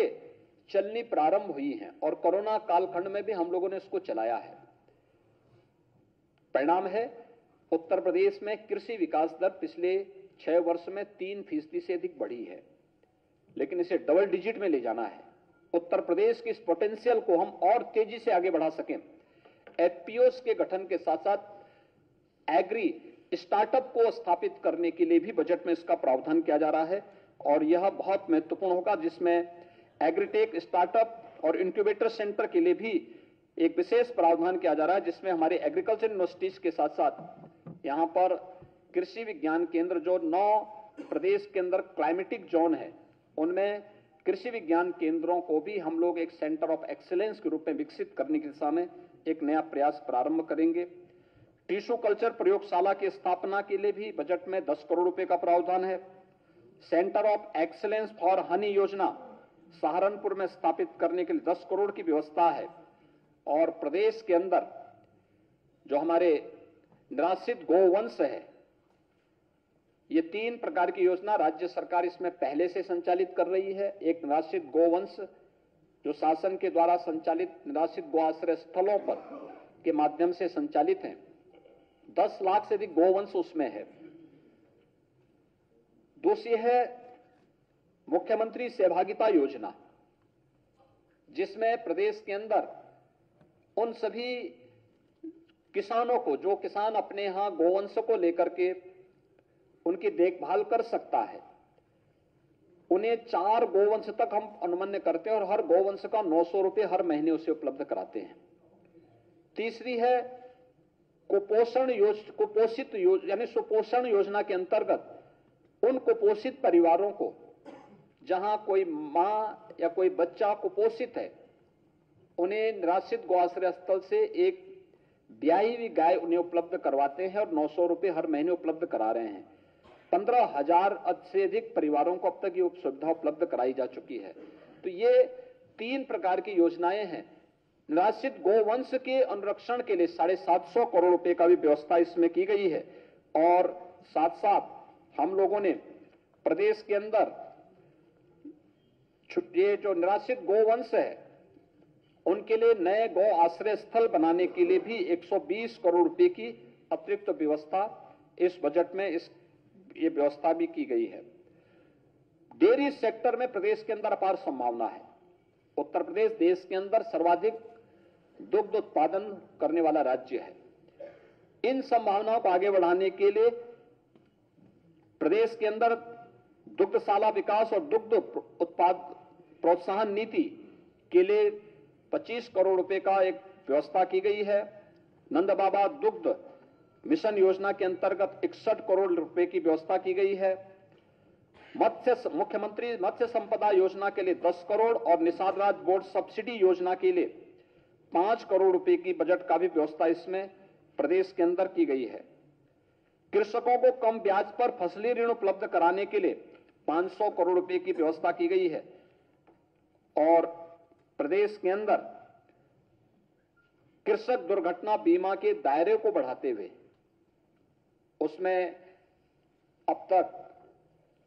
चलनी प्रारंभ हुई हैं और कोरोना कालखंड में भी हम लोगों ने इसको चलाया है। परिणाम है उत्तर प्रदेश में कृषि विकास दर पिछले 6 वर्ष में 3% से अधिक बढ़ी है, लेकिन इसे डबल डिजिट में ले जाना है। उत्तर प्रदेश की इस पोटेंशियल को हम और तेजी से आगे बढ़ा सकें। एफपीओस के गठन के साथ साथ एग्री स्टार्टअप को स्थापित करने के लिए भी बजट में इसका प्रावधान किया जा रहा है और यह बहुत महत्वपूर्ण होगा, जिसमें एग्रीटेक स्टार्टअप और इंक्यूबेटर सेंटर के लिए भी एक विशेष प्रावधान किया जा रहा है, जिसमें हमारे एग्रीकल्चर यूनिवर्सिटीज के साथ साथ यहां पर कृषि विज्ञान केंद्र जो 9 प्रदेश के अंदर क्लाइमेटिक जोन है, उनमें कृषि विज्ञान केंद्रों को भी हम लोग एक सेंटर ऑफ एक्सीलेंस के रूप में विकसित करने की दिशा में एक नया प्रयास प्रारंभ करेंगे। टिश्यू कल्चर प्रयोगशाला की स्थापना के लिए भी बजट में 10 करोड़ रुपए का प्रावधान है। Centre of excellence for Honey योजना सहारनपुर में स्थापित करने के लिए 10 करोड़ की व्यवस्था है। और प्रदेश के अंदर जो हमारे निराश्रित गोवंश है, ये 3 प्रकार की योजना राज्य सरकार इसमें पहले से संचालित कर रही है। एक निराश्रित गोवंश जो शासन के द्वारा संचालित निराश्रित गो आश्रय स्थलों पर के माध्यम से संचालित हैं, 10 लाख से अधिक गोवंश उसमें है। दूसरी है मुख्यमंत्री सहभागिता योजना, जिसमें प्रदेश के अंदर उन सभी किसानों को, जो किसान अपने यहां गोवंश को लेकर के उनकी देखभाल कर सकता है, उन्हें 4 गोवंश तक हम अनुमन्य करते हैं और हर गोवंश का 900 रुपए हर महीने उसे उपलब्ध कराते हैं। तीसरी है कुपोषित यानी सुपोषण योजना के अंतर्गत उन कुपोषित परिवारों को जहां कोई मां या कोई बच्चा कुपोषित है, उन्हें निराश्रित गो आश्रय स्थल से एक ब्याही हुई गाय उन्हें उपलब्ध करवाते हैं और 900 रुपए हर महीने उपलब्ध करा रहे हैं। 15,000 से अधिक परिवारों को अब तक ये सुविधा उपलब्ध कराई जा चुकी है। तो ये 3 प्रकार की योजनाएं हैं। निराश्रित गोवंश के अनुरक्षण के लिए 750 करोड़ रुपए का भी व्यवस्था इसमें की गई है और साथ साथ हम लोगों ने प्रदेश के अंदर ये जो निराश्रित गोवंश है उनके लिए नए गौ आश्रय स्थल बनाने के लिए भी 120 करोड़ रुपए की अतिरिक्त व्यवस्था इस बजट में ये व्यवस्था भी की गई है। डेयरी सेक्टर में प्रदेश के अंदर अपार संभावना है। उत्तर प्रदेश देश के अंदर सर्वाधिक दुग्ध उत्पादन करने वाला राज्य है। इन संभावनाओं को आगे बढ़ाने के लिए प्रदेश के अंदर दुग्धशाला विकास और दुग्ध उत्पाद प्रोत्साहन नीति के लिए 25 करोड़ रुपए का एक व्यवस्था की गई है। नंद बाबा दुग्ध मिशन योजना के अंतर्गत 61 करोड़ रुपए की व्यवस्था की गई है। मुख्यमंत्री मत्स्य संपदा योजना के लिए 10 करोड़ और निषाद राज बोर्ड सब्सिडी योजना के लिए 5 करोड़ रुपए की बजट का भी व्यवस्था इसमें प्रदेश के अंदर की गई है। कृषकों को कम ब्याज पर फसली ऋण उपलब्ध कराने के लिए 500 करोड़ रुपए की व्यवस्था की गई है और प्रदेश के अंदर कृषक दुर्घटना बीमा के दायरे को बढ़ाते हुए उसमें अब तक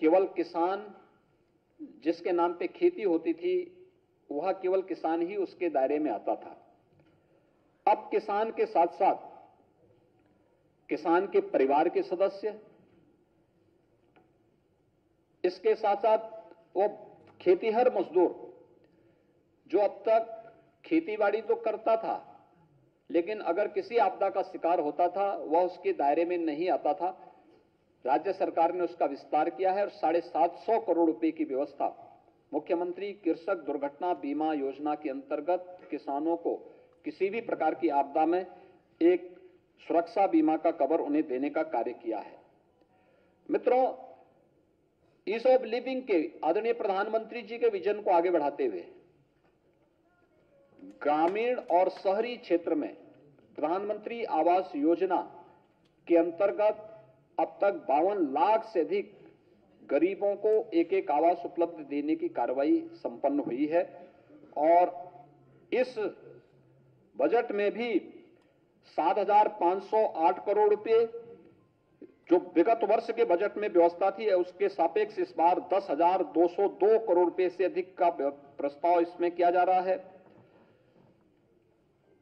केवल किसान जिसके नाम पे खेती होती थी वह केवल किसान ही उसके दायरे में आता था। अब किसान के साथ साथ किसान के परिवार के सदस्य, इसके साथ साथ वो खेतीहर मजदूर जो अब तक खेतीबाड़ी तो करता था लेकिन अगर किसी आपदा का शिकार होता था वह उसके दायरे में नहीं आता था। राज्य सरकार ने उसका विस्तार किया है और 750 करोड़ रुपए की व्यवस्था मुख्यमंत्री कृषक दुर्घटना बीमा योजना के अंतर्गत किसानों को किसी भी प्रकार की आपदा में एक सुरक्षा बीमा का कवर उन्हें देने का कार्य किया है। मित्रों, ईज ऑफ लिविंग के आदरणीय प्रधानमंत्री जी के विजन को आगे बढ़ाते हुए ग्रामीण और शहरी क्षेत्र में प्रधानमंत्री आवास योजना के अंतर्गत अब तक 52 लाख से अधिक गरीबों को एक एक आवास उपलब्ध देने की कार्रवाई संपन्न हुई है और इस बजट में भी 7,508 करोड़ रुपए जो विगत वर्ष के बजट में व्यवस्था थी उसके सापेक्ष इस बार 10,202 करोड़ रुपए से अधिक का प्रस्ताव इसमें किया जा रहा है।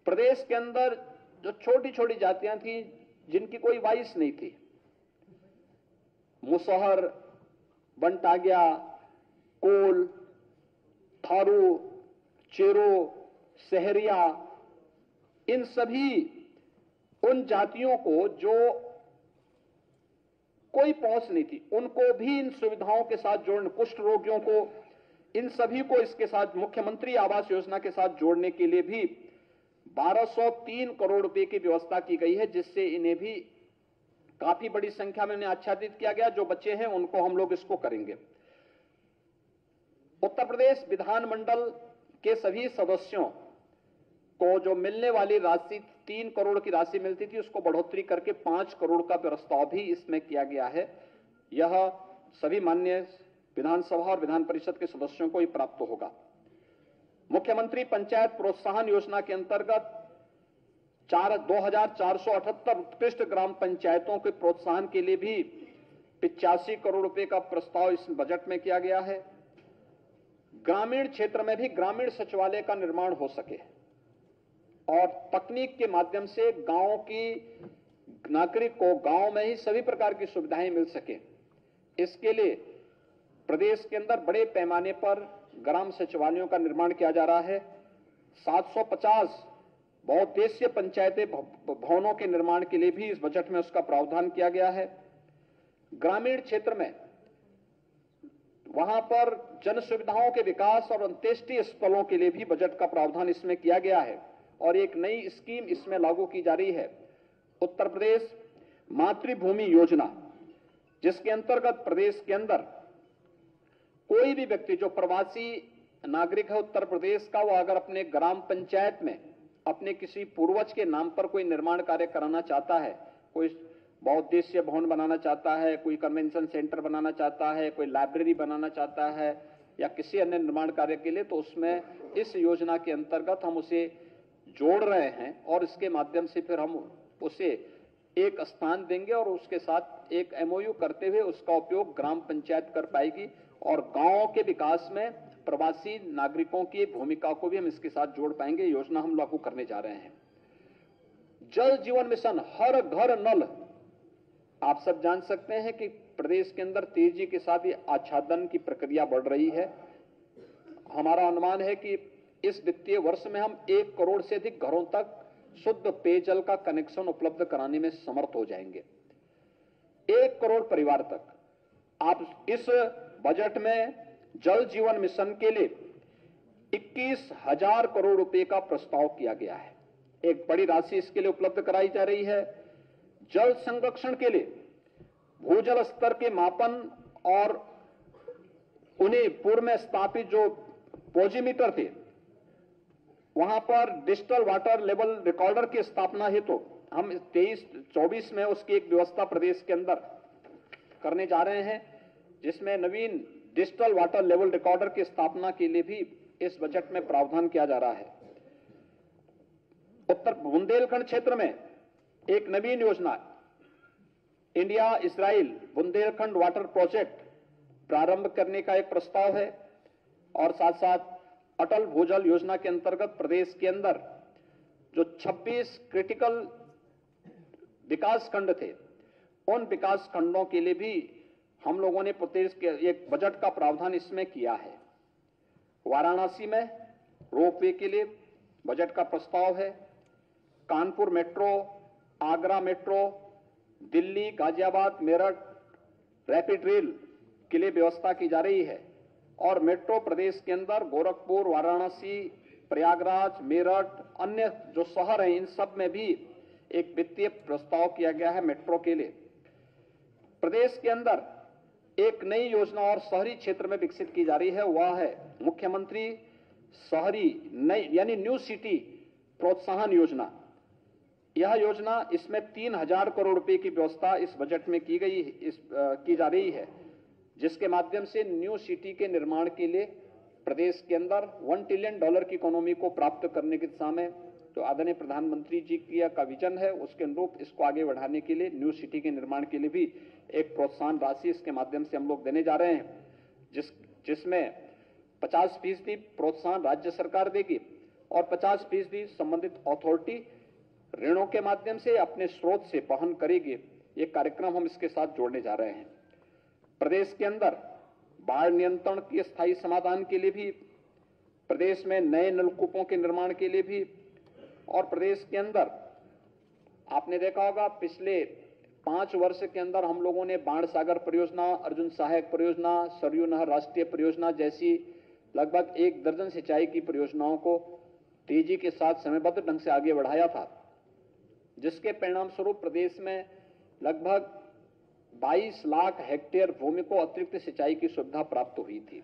प्रदेश के अंदर जो छोटी छोटी जातियां थी जिनकी कोई वाइस नहीं थी, मुसहर, बनटागिया, कोल, थारू, चेरो, सहरिया, इन सभी उन जातियों को जो कोई पहुंच नहीं थी उनको भी इन सुविधाओं के साथ जोड़ने, कुष्ठ रोगियों को, इन सभी को इसके साथ मुख्यमंत्री आवास योजना के साथ जोड़ने के लिए भी 1203 करोड़ रुपए की व्यवस्था की गई है, जिससे इन्हें भी काफी बड़ी संख्या में आच्छादित किया गया। जो बच्चे हैं उनको हम लोग इसको करेंगे। उत्तर प्रदेश विधानमंडल के सभी सदस्यों को जो मिलने वाली राशि 3 करोड़ की राशि मिलती थी उसको बढ़ोतरी करके 5 करोड़ का प्रस्ताव भी इसमें किया गया है। यह सभी माननीय विधानसभा और विधान परिषद के सदस्यों को ही प्राप्त होगा। मुख्यमंत्री पंचायत प्रोत्साहन योजना के अंतर्गत 2,478 उत्कृष्ट ग्राम पंचायतों के प्रोत्साहन के लिए भी 85 करोड़ रुपए का प्रस्ताव इस बजट में किया गया है। ग्रामीण क्षेत्र में भी ग्रामीण सचिवालय का निर्माण हो सके और तकनीक के माध्यम से गांव की नागरिक को गांव में ही सभी प्रकार की सुविधाएं मिल सके, इसके लिए प्रदेश के अंदर बड़े पैमाने पर ग्राम सचिवालयों का निर्माण किया जा रहा है। 750 बहुउद्देशीय पंचायती भवनों के निर्माण के लिए भी इस बजट में उसका प्रावधान किया गया है। ग्रामीण क्षेत्र में वहां पर जन सुविधाओं के विकास और अंत्येष्टि स्थलों के लिए भी बजट का प्रावधान इसमें किया गया है और एक नई स्कीम इसमें लागू की जा रही है, उत्तर प्रदेश मातृभूमि योजना, जिसके अंतर्गत प्रदेश के अंदर कोई भी व्यक्ति जो प्रवासी नागरिक है उत्तर प्रदेश का, वो अगर अपने ग्राम पंचायत में अपने किसी पूर्वज के नाम पर कोई निर्माण कार्य कराना चाहता है, कोई बहुउद्देशीय भवन बनाना चाहता है, कोई कन्वेंशन सेंटर बनाना चाहता है, कोई लाइब्रेरी बनाना चाहता है या किसी अन्य निर्माण कार्य के लिए, तो उसमें इस योजना के अंतर्गत हम उसे जोड़ रहे हैं और इसके माध्यम से फिर हम उसे एक स्थान देंगे और उसके साथ एक एमओयू करते हुए उसका उपयोग ग्राम पंचायत कर पाएगी और गांवों के विकास में प्रवासी नागरिकों की भूमिका को भी हम इसके साथ जोड़ पाएंगे। योजना हम लागू करने जा रहे हैं। जल जीवन मिशन, हर घर नल। आप सब जान सकते हैं कि प्रदेश के अंदर तेजी के साथ ये आच्छादन की प्रक्रिया बढ़ रही है। हमारा अनुमान है कि इस वित्तीय वर्ष में हम 1 करोड़ से अधिक घरों तक शुद्ध पेयजल का कनेक्शन उपलब्ध कराने में समर्थ हो जाएंगे। 1 करोड़ परिवार तक। आप इस बजट में जल जीवन मिशन के लिए 21,000 करोड़ रुपए का प्रस्ताव किया गया है। एक बड़ी राशि इसके लिए उपलब्ध कराई जा रही है। जल संरक्षण के लिए भूजल स्तर के मापन और उन्हें पूर्व में स्थापित जो पोजीमीटर थे, वहां पर डिजिटल वाटर लेवल रिकॉर्डर की स्थापना हेतु हम 23-24 में उसकी एक व्यवस्था प्रदेश के अंदर करने जा रहे हैं, जिसमें नवीन डिजिटल वाटर लेवल रिकॉर्डर की स्थापना के लिए भी इस बजट में प्रावधान किया जा रहा है। उत्तर बुंदेलखंड क्षेत्र में एक नवीन योजना India Israel Bundelkhand water project प्रारंभ करने का एक प्रस्ताव है और साथ साथ अटल भूजल योजना के अंतर्गत प्रदेश के अंदर जो 26 क्रिटिकल विकास खंड थे, उन विकास खंडों के लिए भी हम लोगों ने प्रदेश के एक बजट का प्रावधान इसमें किया है। वाराणसी में रोपवे के लिए बजट का प्रस्ताव है। Kanpur metro, Agra metro, Delhi, Ghaziabad, Meerut rapid rail के लिए व्यवस्था की जा रही है और मेट्रो प्रदेश के अंदर गोरखपुर, वाराणसी, प्रयागराज, मेरठ, अन्य जो शहर हैं, इन सब में भी एक वित्तीय प्रस्ताव किया गया है मेट्रो के लिए। प्रदेश के अंदर एक नई योजना और शहरी क्षेत्र में विकसित की जा रही है, वह है मुख्यमंत्री शहरी नई यानी न्यू सिटी प्रोत्साहन योजना। यह योजना, इसमें 3,000 करोड़ रुपए की व्यवस्था इस बजट में की जा रही है, जिसके माध्यम से न्यू सिटी के निर्माण के लिए प्रदेश के अंदर $1 ट्रिलियन की इकोनॉमी को प्राप्त करने की दिशा में जो आदरणीय प्रधानमंत्री जी का विजन है, उसके अनुरूप इसको आगे बढ़ाने के लिए न्यू सिटी के निर्माण के लिए भी एक प्रोत्साहन राशि इसके माध्यम से हम लोग देने जा रहे हैं, जिसमें 50% प्रोत्साहन राज्य सरकार देगी और 50% संबंधित अथॉरिटी ऋणों के माध्यम से अपने स्रोत से वहन करेगी। ये कार्यक्रम हम इसके साथ जोड़ने जा रहे हैं। प्रदेश के अंदर बाढ़ नियंत्रण के स्थायी समाधान के लिए भी, प्रदेश में नए नलकूपों के निर्माण के लिए भी और प्रदेश के अंदर आपने देखा होगा पिछले 5 वर्ष के अंदर हम लोगों ने बाण सागर परियोजना, अर्जुन सहायक परियोजना, सरयू नहर राष्ट्रीय परियोजना जैसी लगभग 1 दर्जन सिंचाई की परियोजनाओं को तेजी के साथ समयबद्ध ढंग से आगे बढ़ाया था, जिसके परिणाम स्वरूप प्रदेश में लगभग 22 लाख हेक्टेयर भूमि को अतिरिक्त सिंचाई की सुविधा प्राप्त हुई थी।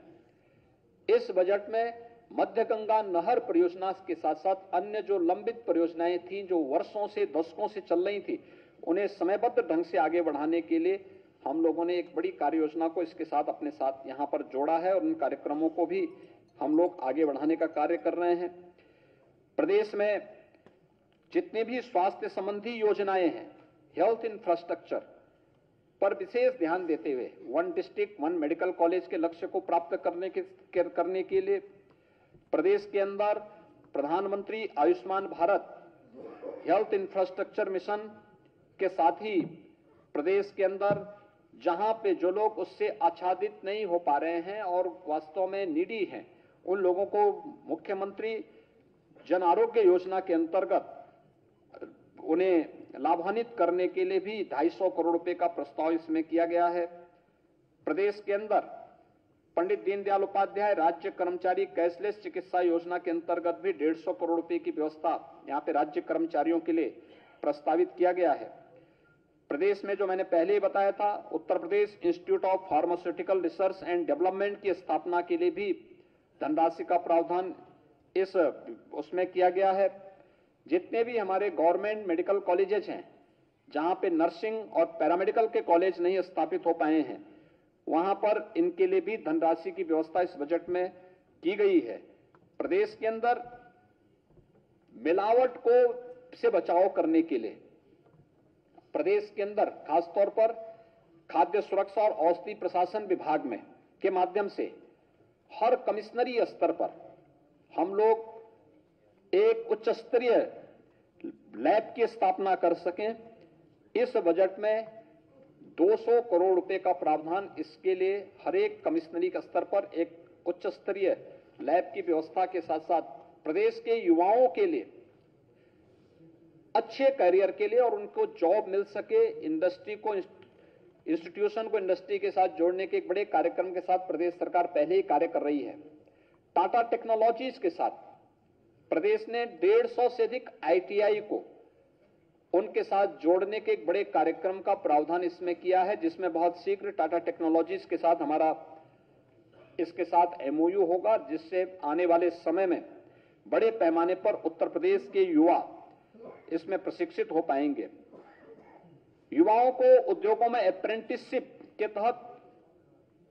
इस बजट में मध्य गंगा नहर परियोजना के साथ साथ अन्य जो लंबित परियोजनाएं थीं, जो वर्षों से दशकों से चल रही थी, उन्हें समयबद्ध ढंग से आगे बढ़ाने के लिए हम लोगों ने एक बड़ी कार्य योजना को इसके साथ अपने साथ यहां पर जोड़ा है और उन कार्यक्रमों को भी हम लोग आगे बढ़ाने का कार्य कर रहे हैं। प्रदेश में जितने भी स्वास्थ्य संबंधी योजनाएं हैं, हेल्थ इंफ्रास्ट्रक्चर पर विशेष ध्यान देते हुए 1 डिस्ट्रिक्ट 1 मेडिकल कॉलेज के लक्ष्य को प्राप्त करने के लिए प्रदेश के अंदर प्रधानमंत्री Ayushman Bharat health infrastructure mission के साथ ही प्रदेश के अंदर जहां पे जो लोग उससे आच्छादित नहीं हो पा रहे हैं और वास्तव में नीडी हैं, उन लोगों को मुख्यमंत्री जन आरोग्य योजना के अंतर्गत उन्हें लाभान्वित करने के लिए भी 250 करोड़ रुपए का प्रस्ताव इसमें किया गया है। प्रदेश के अंदर पंडित दीनदयाल उपाध्याय राज्य कर्मचारी कैशलेस चिकित्सा योजना के अंतर्गत भी 150 करोड़ रुपए की व्यवस्था यहां पे राज्य कर्मचारियों के लिए प्रस्तावित किया गया है। प्रदेश में जो मैंने पहले ही बताया था, Uttar Pradesh institute of pharmaceutical research and development की स्थापना के लिए भी धनराशि का प्रावधान उसमें किया गया है। जितने भी हमारे गवर्नमेंट मेडिकल कॉलेजेस हैं, जहां पे नर्सिंग और पैरामेडिकल के कॉलेज नहीं स्थापित हो पाए हैं, वहां पर इनके लिए भी धनराशि की व्यवस्था इस बजट में की गई है। प्रदेश के अंदर मिलावट को से बचाव करने के लिए प्रदेश के अंदर खासतौर पर खाद्य सुरक्षा और औषधि प्रशासन विभाग में के माध्यम से हर कमिश्नरी स्तर पर हम लोग एक उच्च स्तरीय लैब की स्थापना कर सकें। इस बजट में 200 करोड़ रुपए का प्रावधान इसके लिए हर एक कमिश्नरी के स्तर पर एक उच्च स्तरीय लैब की व्यवस्था के साथ साथ प्रदेश के युवाओं के लिए अच्छे करियर के लिए और उनको जॉब मिल सके, इंडस्ट्री को इंस्टीट्यूशन को इंडस्ट्री के साथ जोड़ने के एक बड़े कार्यक्रम के साथ प्रदेश सरकार पहले ही कार्य कर रही है। टाटा टेक्नोलॉजीज के साथ प्रदेश ने 150 से अधिक आईटीआई को उनके साथ जोड़ने के एक बड़े कार्यक्रम का प्रावधान इसमें किया है, जिसमें बहुत शीघ्र टाटा टेक्नोलॉजीज के साथ हमारा इसके साथ एमओयू होगा, जिससे आने वाले समय में बड़े पैमाने पर उत्तर प्रदेश के युवा इसमें प्रशिक्षित हो पाएंगे। युवाओं को उद्योगों में अप्रेंटिसशिप के तहत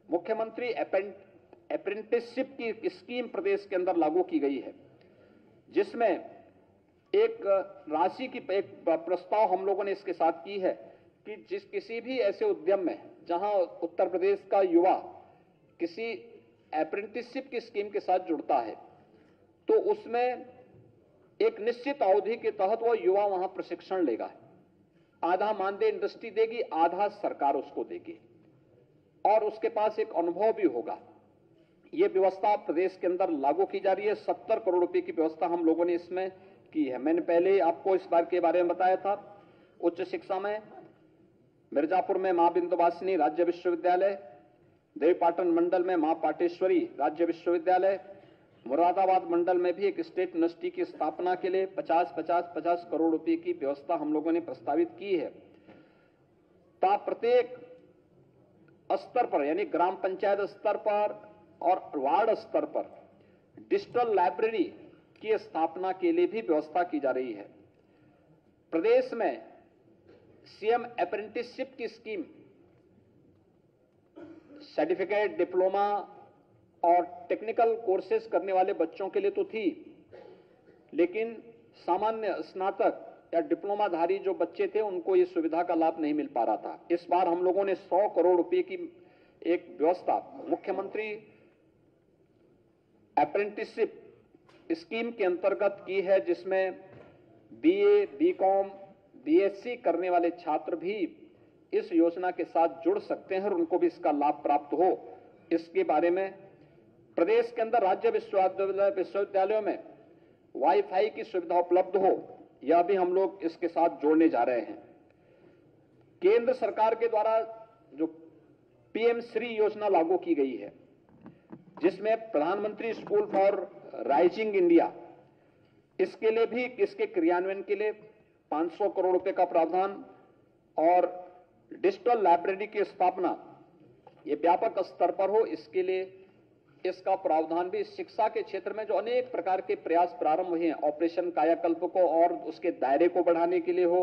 मुख्यमंत्री अप्रेंटिसशिप की स्कीम प्रदेश के अंदर लागू की गई है, जिसमें एक राशि की एक प्रस्ताव हम लोगों ने इसके साथ की है कि किसी भी ऐसे उद्यम में जहां उत्तर प्रदेश का युवा किसी अप्रेंटिसशिप की स्कीम के साथ जुड़ता है तो उसमें एक निश्चित अवधि के तहत वो युवा वहां प्रशिक्षण लेगा। आधा मानदेय इंडस्ट्री देगी, आधा सरकार उसको देगी और उसके पास एक अनुभव भी होगा। ये व्यवस्था प्रदेश के अंदर लागू की जा रही है। 70 करोड़ रुपए की व्यवस्था हम लोगों ने इसमें की है। मैंने पहले आपको इस बार के बारे में बताया था। उच्च शिक्षा में मिर्जापुर में मां बिंदुवासिनी राज्य विश्वविद्यालय, देवीपाटन मंडल में मां पाटेश्वरी राज्य विश्वविद्यालय, मुरादाबाद मंडल में भी एक स्टेट यूनिवर्सिटी की स्थापना के लिए 50 करोड़ रुपए की व्यवस्था हम लोगों ने प्रस्तावित की है। प्रत्येक स्तर पर यानी ग्राम पंचायत स्तर पर और वार्ड स्तर पर डिजिटल लाइब्रेरी की स्थापना के लिए भी व्यवस्था की जा रही है। प्रदेश में सीएम अप्रेंटिसशिप की स्कीम सर्टिफिकेट, डिप्लोमा और टेक्निकल कोर्सेज करने वाले बच्चों के लिए तो थी, लेकिन सामान्य स्नातक या डिप्लोमाधारी जो बच्चे थे उनको ये सुविधा का लाभ नहीं मिल पा रहा था। इस बार हम लोगों ने 100 करोड़ रुपए की एक व्यवस्था मुख्यमंत्री अप्रेंटिसशिप स्कीम के अंतर्गत की है, जिसमें बीए, बीकॉम, बीएससी करने वाले छात्र भी इस योजना के साथ जुड़ सकते हैं और उनको भी इसका लाभ प्राप्त हो। इसके बारे में प्रदेश के अंदर राज्य विश्वविद्यालयों में वाईफाई की सुविधा उपलब्ध हो, यह भी हम लोग इसके साथ जोड़ने जा रहे हैं। केंद्र सरकार के द्वारा जो पीएम श्री योजना लागू की गई है, जिसमें प्रधानमंत्री स्कूल फॉर राइजिंग इंडिया, इसके लिए भी इसके क्रियान्वयन के लिए 500 करोड़ रुपए का प्रावधान और डिजिटल लाइब्रेरी की स्थापना ये व्यापक स्तर पर हो, इसके लिए इसका प्रावधान भी शिक्षा के क्षेत्र में जो अनेक प्रकार के प्रयास प्रारंभ हुए हैं, ऑपरेशन कायाकल्प को और उसके दायरे को बढ़ाने के लिए हो,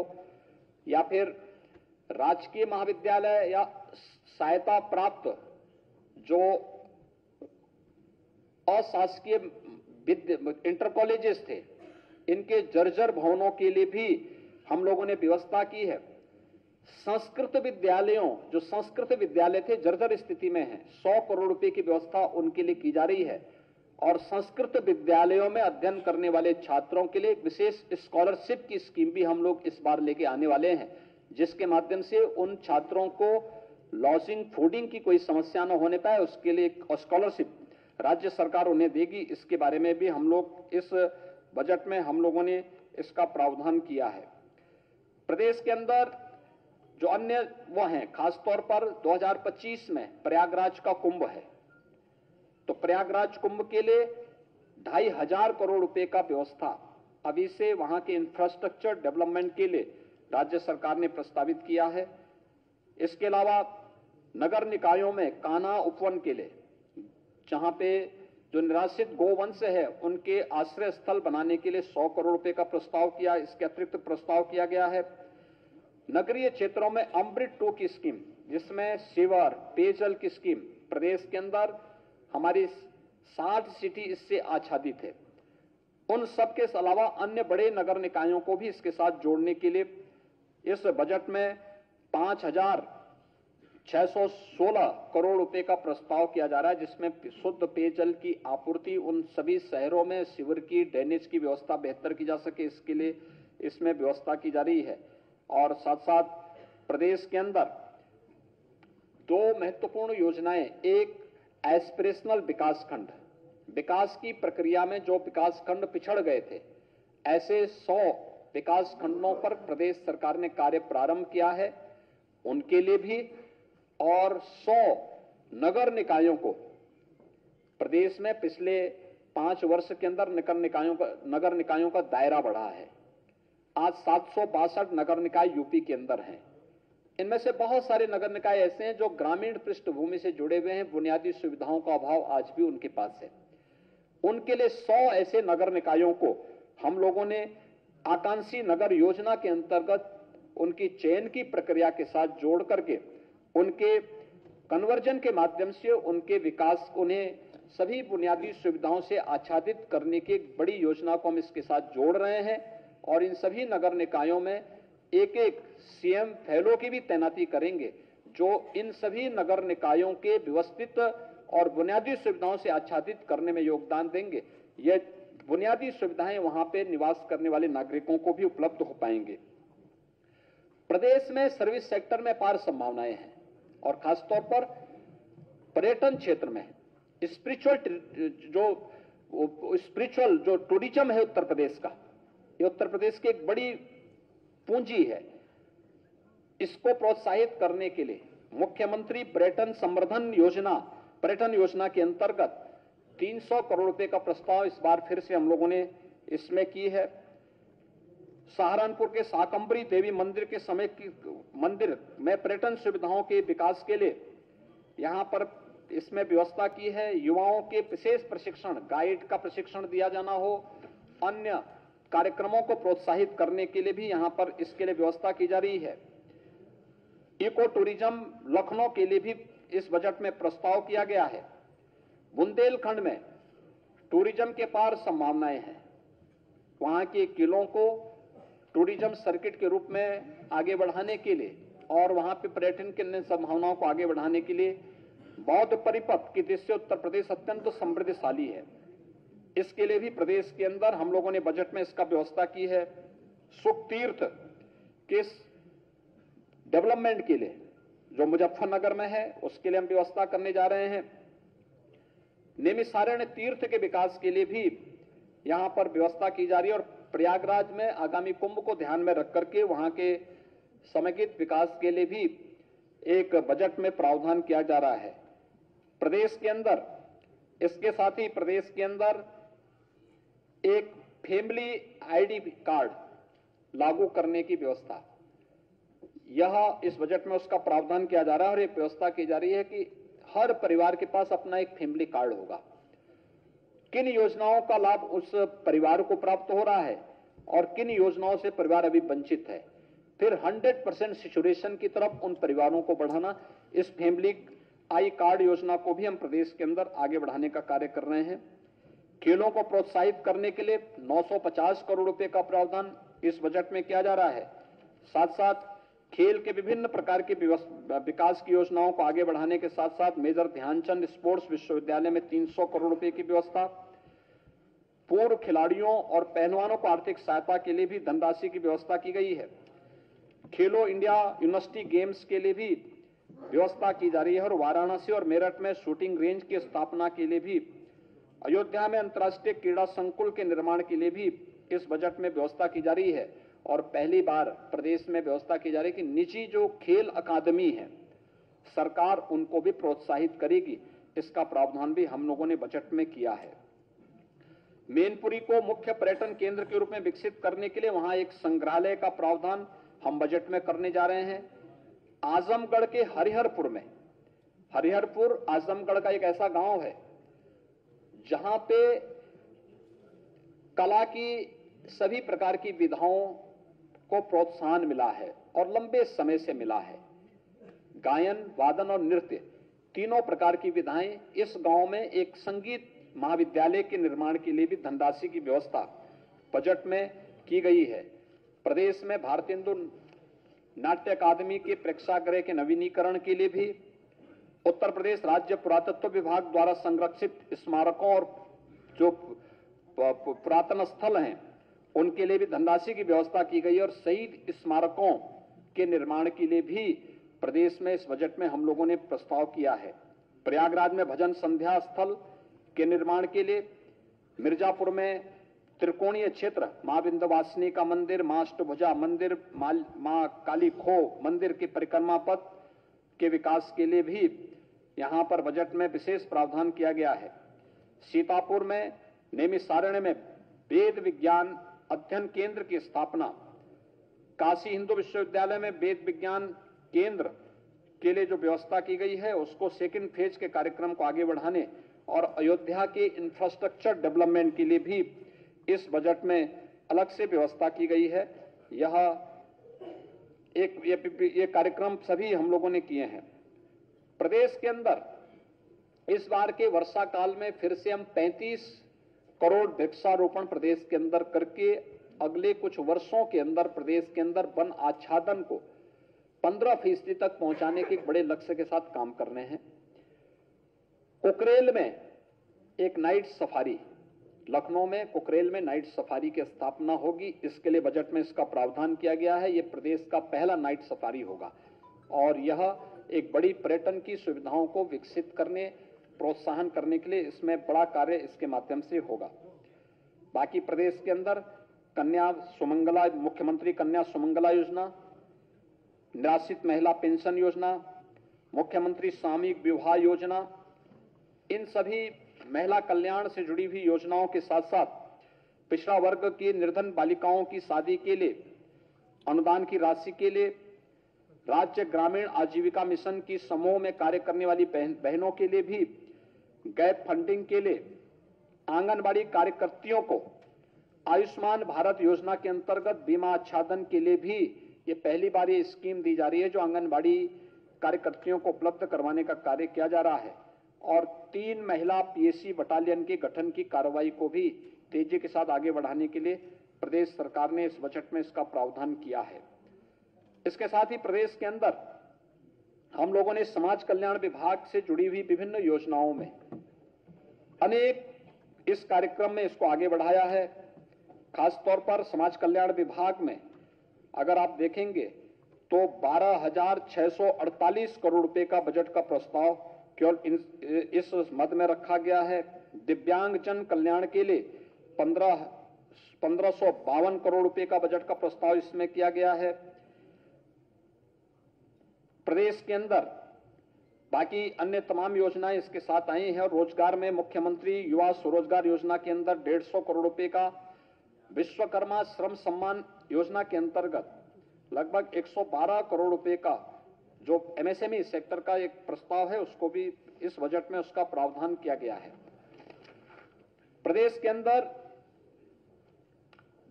या फिर राजकीय महाविद्यालय या सहायता प्राप्त जो अशासकीय इंटर कॉलेजेस थे, इनके जर्जर भवनों के लिए भी हम लोगों ने व्यवस्था की है। संस्कृत विद्यालयों, जो संस्कृत विद्यालय थे जर्जर स्थिति में हैं, 100 करोड़ रुपए की व्यवस्था उनके लिए की जा रही है और संस्कृत विद्यालयों में अध्ययन करने वाले छात्रों के लिए एक विशेष स्कॉलरशिप की स्कीम भी हम लोग इस बार लेके आने वाले हैं, जिसके माध्यम से उन छात्रों को लॉजिंग, फूडिंग की कोई समस्या न होने पाए, उसके लिए स्कॉलरशिप राज्य सरकार उन्हें देगी। इसके बारे में भी हम लोग इस बजट में हम लोगों ने इसका प्रावधान किया है। प्रदेश के अंदर जो अन्य वो हैं, खासतौर पर 2025 में प्रयागराज का कुंभ है, तो प्रयागराज कुंभ के लिए 2,500 करोड़ रुपए का व्यवस्था अभी से वहां के इंफ्रास्ट्रक्चर डेवलपमेंट के लिए राज्य सरकार ने प्रस्तावित किया है। इसके अलावा नगर निकायों में कान्हा उपवन के लिए, जहां पे जो निराश्रित गोवंश है उनके आश्रय स्थल बनाने के लिए 100 करोड़ रुपए का प्रस्ताव किया। इसके अतिरिक्त प्रस्ताव किया गया है नगरीय क्षेत्रों में अमृत 2 की स्कीम, जिसमें सीवर, पेयजल की स्कीम प्रदेश के अंदर हमारी 60 सिटी इससे आच्छादित है। उन सब के अलावा अन्य बड़े नगर निकायों को भी इसके साथ जोड़ने के लिए इस बजट में 5,616 करोड़ रुपए का प्रस्ताव किया जा रहा है, जिसमें शुद्ध पेयजल की आपूर्ति उन सभी शहरों में सीवर की ड्रेनेज की व्यवस्था बेहतर की जा सके, इसके लिए इसमें व्यवस्था की जा रही है। और साथ साथ प्रदेश के अंदर दो महत्वपूर्ण योजनाएं, एक एस्पिरेशनल विकासखंड, विकास की प्रक्रिया में जो विकासखंड पिछड़ गए थे, ऐसे 100 विकासखंडों पर प्रदेश सरकार ने कार्य प्रारंभ किया है, उनके लिए भी, और 100 नगर निकायों को प्रदेश में पिछले 5 वर्ष के अंदर नगर निकायों का दायरा बढ़ा है। आज 762 नगर निकाय यूपी के अंदर हैं। इनमें से बहुत सारे नगर निकाय ऐसे हैं जो ग्रामीण पृष्ठभूमि से जुड़े हुए हैं, बुनियादी सुविधाओं का अभाव आज भी उनके पास है। उनके लिए 100 ऐसे नगर निकायों को हम लोगों ने आकांक्षी नगर योजना के अंतर्गत उनकी चयन की प्रक्रिया के साथ जोड़ करके उनके कन्वर्जन के माध्यम से उनके विकास, उन्हें सभी बुनियादी सुविधाओं से आच्छादित करने की एक बड़ी योजना को हम इसके साथ जोड़ रहे हैं। और इन सभी नगर निकायों में एक एक सीएम फेलो की भी तैनाती करेंगे, जो इन सभी नगर निकायों के व्यवस्थित और बुनियादी सुविधाओं से आच्छादित करने में योगदान देंगे। ये बुनियादी सुविधाएं वहां पे निवास करने वाले नागरिकों को भी उपलब्ध हो पाएंगे। प्रदेश में सर्विस सेक्टर में अपार संभावनाएं हैं और खासतौर पर पर्यटन क्षेत्र में स्पिरिचुअल जो टूरिज्म है उत्तर प्रदेश का, ये उत्तर प्रदेश की एक बड़ी पूंजी है। इसको प्रोत्साहित करने के लिए मुख्यमंत्री पर्यटन संवर्धन योजना, पर्यटन योजना के अंतर्गत 300 करोड़ रुपए का प्रस्ताव इस बार फिर से हम लोगों ने इसमें की है। सहारनपुर के शाकंभरी देवी मंदिर के समय की मंदिर में पर्यटन सुविधाओं के विकास के लिए यहां पर इसमें व्यवस्था की है। युवाओं के विशेष प्रशिक्षण, गाइड का प्रशिक्षण दिया जाना हो, अन्य कार्यक्रमों को प्रोत्साहित करने के लिए भी यहां पर इसके लिए व्यवस्था की जा रही है। इको टूरिज्म लखनऊ के लिए भी इस बजट में प्रस्ताव किया गया है। बुंदेलखंड में टूरिज्म के पार संभावनाएं हैं। वहां के किलों को टूरिज्म सर्किट के रूप में आगे बढ़ाने के लिए और वहां पे पर्यटन की अन्य संभावनाओं को आगे बढ़ाने के लिए बौद्ध परिपथ की दृष्टि से उत्तर प्रदेश अत्यंत समृद्धशाली है। इसके लिए भी प्रदेश के अंदर हम लोगों ने बजट में इसका व्यवस्था की है। सुख तीर्थ के डेवलपमेंट के लिए जो मुजफ्फरनगर में है उसके लिए हम व्यवस्था करने जा रहे हैं। नैमिषारण्य तीर्थ के विकास के लिए भी यहां पर व्यवस्था की जा रही है और प्रयागराज में आगामी कुंभ को ध्यान में रख करके वहां के समेकित विकास के लिए भी एक बजट में प्रावधान किया जा रहा है। प्रदेश के अंदर इसके साथ ही प्रदेश के अंदर एक फैमिली आईडी कार्ड लागू करने की व्यवस्था, यह इस बजट में उसका प्रावधान किया जा रहा है और एक व्यवस्था की जा रही है कि हर परिवार के पास अपना एक फैमिली कार्ड होगा। किन योजनाओं का लाभ उस परिवार को प्राप्त हो रहा है और किन योजनाओं से परिवार अभी वंचित है, फिर 100% सिचुएशन की तरफ उन परिवारों को बढ़ाना। इस फैमिली आई कार्ड योजना को भी हम प्रदेश के अंदर आगे बढ़ाने का कार्य कर रहे हैं। खेलों को प्रोत्साहित करने के लिए 950 करोड़ रुपए का प्रावधान इस बजट में किया जा रहा है। साथ साथ खेल के विभिन्न प्रकार के विकास की योजनाओं को आगे बढ़ाने के साथ साथ मेजर ध्यानचंद स्पोर्ट्स विश्वविद्यालय में 300 करोड़ रुपए की व्यवस्था, पूर्व खिलाड़ियों और पहलवानों को आर्थिक सहायता के लिए भी धनराशि की व्यवस्था की गई है। खेलो इंडिया यूनिवर्सिटी गेम्स के लिए भी व्यवस्था की जा रही है और वाराणसी और मेरठ में शूटिंग रेंज की स्थापना के लिए भी, अयोध्या में अंतर्राष्ट्रीय क्रीड़ा संकुल के निर्माण के लिए भी इस बजट में व्यवस्था की जा रही है। और पहली बार प्रदेश में व्यवस्था की जा रही है कि निजी जो खेल अकादमी है सरकार उनको भी प्रोत्साहित करेगी। इसका प्रावधान भी हम लोगों ने बजट में किया है। मैनपुरी को मुख्य पर्यटन केंद्र के रूप में विकसित करने के लिए वहां एक संग्रहालय का प्रावधान हम बजट में करने जा रहे हैं। आजमगढ़ के हरिहरपुर में, हरिहरपुर आजमगढ़ का एक ऐसा गांव है जहां पे कला की सभी प्रकार की विधाओं को प्रोत्साहन मिला है और लंबे समय से मिला है। गायन, वादन और नृत्य तीनों प्रकार की विधाएं, इस गांव में एक संगीत महाविद्यालय के निर्माण के लिए भी धनराशि की व्यवस्था बजट में की गई है। प्रदेश में भारतेंदु नाट्य अकादमी के प्रेक्षागृह के नवीनीकरण के लिए भी, उत्तर प्रदेश राज्य पुरातत्व विभाग द्वारा संरक्षित स्मारकों और जो पुरातन स्थल हैं उनके लिए भी धनराशि की व्यवस्था की गई है और शहीद स्मारकों के निर्माण के लिए भी प्रदेश में इस बजट में हम लोगों ने प्रस्ताव किया है। प्रयागराज में भजन संध्या स्थल के निर्माण के लिए, मिर्जापुर में त्रिकोणीय क्षेत्र मां विंध्यवासिनी का मंदिर, मां अष्टभुजा मंदिर, मां काली खो मंदिर की परिक्रमा पथ के विकास के लिए भी यहां पर बजट में विशेष प्रावधान किया गया है। सीतापुर में नैमिषारण्य में वेद विज्ञान अध्ययन केंद्र की स्थापना, काशी हिंदू विश्वविद्यालय में वेद विज्ञान केंद्र के लिए जो व्यवस्था की गई है उसको सेकंड फेज के कार्यक्रम को आगे बढ़ाने और अयोध्या के इंफ्रास्ट्रक्चर डेवलपमेंट के लिए भी इस बजट में अलग से व्यवस्था की गई है। ये कार्यक्रम सभी हम लोगों ने किए हैं। प्रदेश के अंदर इस बार के वर्षा काल में फिर से हम 35 करोड़ वृक्षारोपण प्रदेश के अंदर करके अगले कुछ वर्षों के अंदर प्रदेश के अंदर वन आच्छादन को 15% तक पहुंचाने के एक बड़े लक्ष्य के साथ काम कर रहे हैं। कुकरेल में एक नाइट सफारी, लखनऊ में कुकरेल में नाइट सफारी की स्थापना होगी। इसके लिए बजट में इसका प्रावधान किया गया है। यह प्रदेश का पहला नाइट सफारी होगा और यह एक बड़ी पर्यटन की सुविधाओं को विकसित करने, प्रोत्साहन करने के लिए इसमें बड़ा कार्य इसके माध्यम से होगा। बाकी प्रदेश के अंदर कन्या सुमंगला, मुख्यमंत्री कन्या सुमंगला योजना, निराश्रित महिला पेंशन योजना, मुख्यमंत्री सामूहिक विवाह योजना, इन सभी महिला कल्याण से जुड़ी हुई योजनाओं के साथ साथ पिछड़ा वर्ग की निर्धन बालिकाओं की शादी के लिए अनुदान की राशि के लिए, राज्य ग्रामीण आजीविका मिशन की समूह में कार्य करने वाली बहनों के लिए भी गैप फंडिंग के लिए, आंगनबाड़ी कार्यकर्तियों को आयुष्मान भारत योजना के अंतर्गत बीमा आच्छादन के लिए भी ये पहली बार ये स्कीम दी जा रही है जो आंगनबाड़ी कार्यकर्तियों को उपलब्ध करवाने का कार्य किया जा रहा है। और 3 महिला पीएससी बटालियन के गठन की कार्रवाई को भी तेजी के साथ आगे बढ़ाने के लिए प्रदेश सरकार ने इस बजट में इसका प्रावधान किया है। इसके साथ ही प्रदेश के अंदर हम लोगों ने समाज कल्याण विभाग से जुड़ी हुई विभिन्न योजनाओं में अनेक इस कार्यक्रम में इसको आगे बढ़ाया है। खासतौर पर समाज कल्याण विभाग में अगर आप देखेंगे तो 12,648 करोड़ रुपए का बजट का प्रस्ताव केवल इस मद में रखा गया है। दिव्यांगजन कल्याण के लिए 1552 करोड़ रुपए का बजट का प्रस्ताव इसमें किया गया है। प्रदेश के अंदर बाकी अन्य तमाम योजनाएं इसके साथ आई हैं और रोजगार में मुख्यमंत्री युवा स्वरोजगार योजना के अंदर 150 करोड़ रुपए का, विश्वकर्मा श्रम सम्मान योजना के अंतर्गत लगभग 112 करोड़ रुपए का जो एमएसएमई सेक्टर का एक प्रस्ताव है उसको भी इस बजट में उसका प्रावधान किया गया है। प्रदेश के अंदर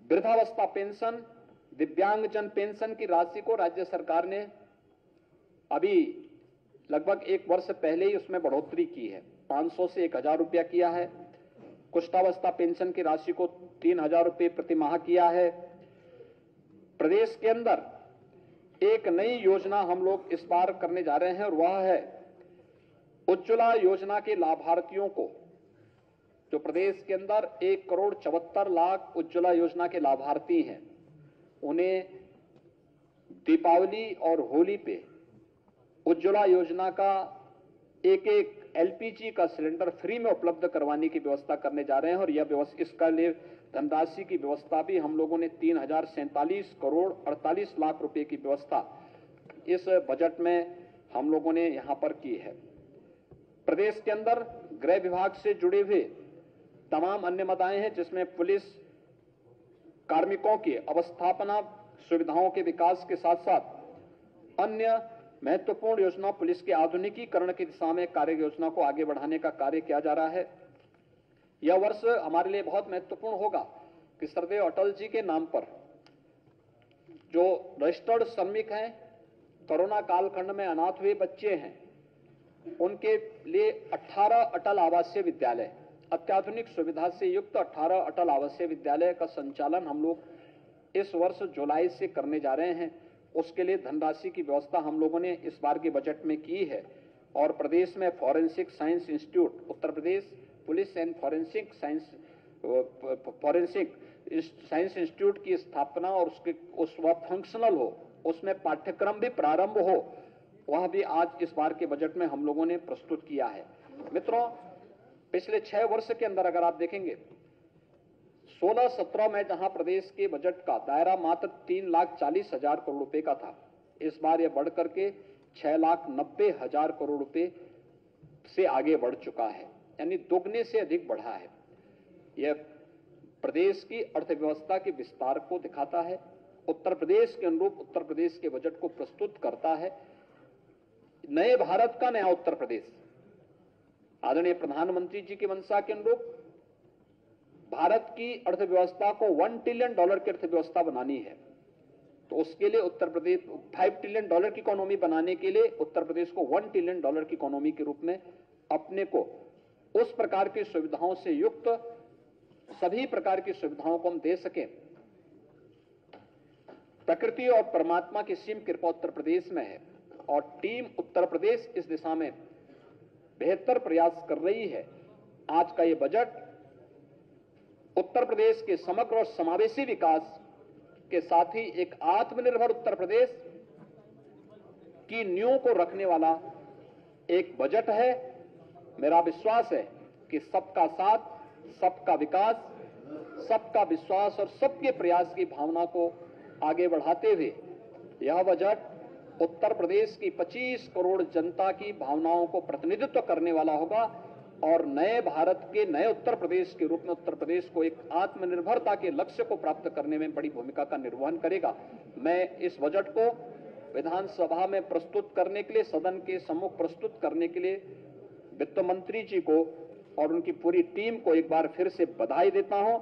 वृद्धावस्था पेंशन, दिव्यांगजन पेंशन की राशि को राज्य सरकार ने अभी लगभग 1 वर्ष पहले ही उसमें बढ़ोतरी की है, 500 से 1000 रुपया किया है। कुष्ठावस्था पेंशन की राशि को 3000 रुपये प्रति माह किया है। प्रदेश के अंदर एक नई योजना हम लोग इस बार करने जा रहे हैं और वह है उज्ज्वला योजना के लाभार्थियों को, जो प्रदेश के अंदर 1,74,00,000 उज्ज्वला योजना के लाभार्थी हैं, उन्हें दीपावली और होली पे उज्ज्वला योजना का एक एलपीजी का सिलेंडर फ्री में उपलब्ध करवाने की व्यवस्था करने जा रहे हैं और यह व्यवस्था, इसका लिए धनराशि की व्यवस्था भी हम लोगों ने 3,047 करोड़ 48 लाख रुपए की व्यवस्था इस बजट में हम लोगों ने यहां पर की है। प्रदेश के अंदर गृह विभाग से जुड़े हुए तमाम अन्य मदाएं हैं जिसमें पुलिस कार्मिकों की अवस्थापना सुविधाओं के विकास के साथ साथ अन्य महत्वपूर्ण योजना पुलिस के आधुनिकीकरण की दिशा में कार्य योजना को आगे बढ़ाने का कार्य किया जा रहा है। यह वर्ष हमारे लिए बहुत महत्वपूर्ण होगा कि सरदेव अटल जी के नाम पर जो रजिस्टर्ड श्रमिक हैं, कोरोना कालखंड में अनाथ हुए बच्चे हैं, उनके लिए 18 अटल आवासीय विद्यालय, अत्याधुनिक सुविधा से युक्त 18 अटल आवासीय विद्यालय का संचालन हम लोग इस वर्ष जुलाई से करने जा रहे हैं उसके लिए धनराशि की व्यवस्था हम लोगों ने इस बार के बजट में की है और प्रदेश में forensic science institute, Uttar Pradesh police and forensic science institute की स्थापना और वह फंक्शनल हो, उसमें पाठ्यक्रम भी प्रारंभ हो, वह भी आज इस बार के बजट में हम लोगों ने प्रस्तुत किया है। मित्रों, पिछले 6 वर्ष के अंदर अगर आप देखेंगे 16-17 में जहां प्रदेश के बजट का दायरा मात्र 3,40,000 करोड़ रुपए का था, इस बार यह बढ़ करके 6,90,000 करोड़ रुपए से आगे बढ़ चुका है, यानी दोगुने से अधिक बढ़ा है। यह प्रदेश की अर्थव्यवस्था के विस्तार को दिखाता है, उत्तर प्रदेश के अनुरूप उत्तर प्रदेश के बजट को प्रस्तुत करता है। नए भारत का नया उत्तर प्रदेश, आदरणीय प्रधानमंत्री जी की मंशा के अनुरूप भारत की अर्थव्यवस्था को $1 ट्रिलियन की अर्थव्यवस्था बनानी है, तो उसके लिए उत्तर प्रदेश $5 ट्रिलियन की इकोनॉमी बनाने के लिए उत्तर प्रदेश को $1 ट्रिलियन की इकोनॉमी के रूप में अपने को उस प्रकार की सुविधाओं से युक्त सभी प्रकार की सुविधाओं को हम दे सकें। प्रकृति और परमात्मा की सीम कृपा उत्तर प्रदेश में है और टीम उत्तर प्रदेश इस दिशा में बेहतर प्रयास कर रही है। आज का ये बजट उत्तर प्रदेश के समग्र और समावेशी विकास के साथ ही एक आत्मनिर्भर उत्तर प्रदेश की नींव को रखने वाला एक बजट है। मेरा विश्वास है कि सबका साथ, सबका विकास, सबका विश्वास और सबके प्रयास की भावना को आगे बढ़ाते हुए यह बजट उत्तर प्रदेश की 25 करोड़ जनता की भावनाओं को प्रतिनिधित्व करने वाला होगा और नए भारत के नए उत्तर प्रदेश के रूप में उत्तर प्रदेश को एक आत्मनिर्भरता के लक्ष्य को प्राप्त करने में बड़ी भूमिका का निर्वहन करेगा। मैं इस बजट को विधानसभा में प्रस्तुत करने के लिए, सदन के सम्मुख प्रस्तुत करने के लिए वित्त मंत्री जी को और उनकी पूरी टीम को एक बार फिर से बधाई देता हूं।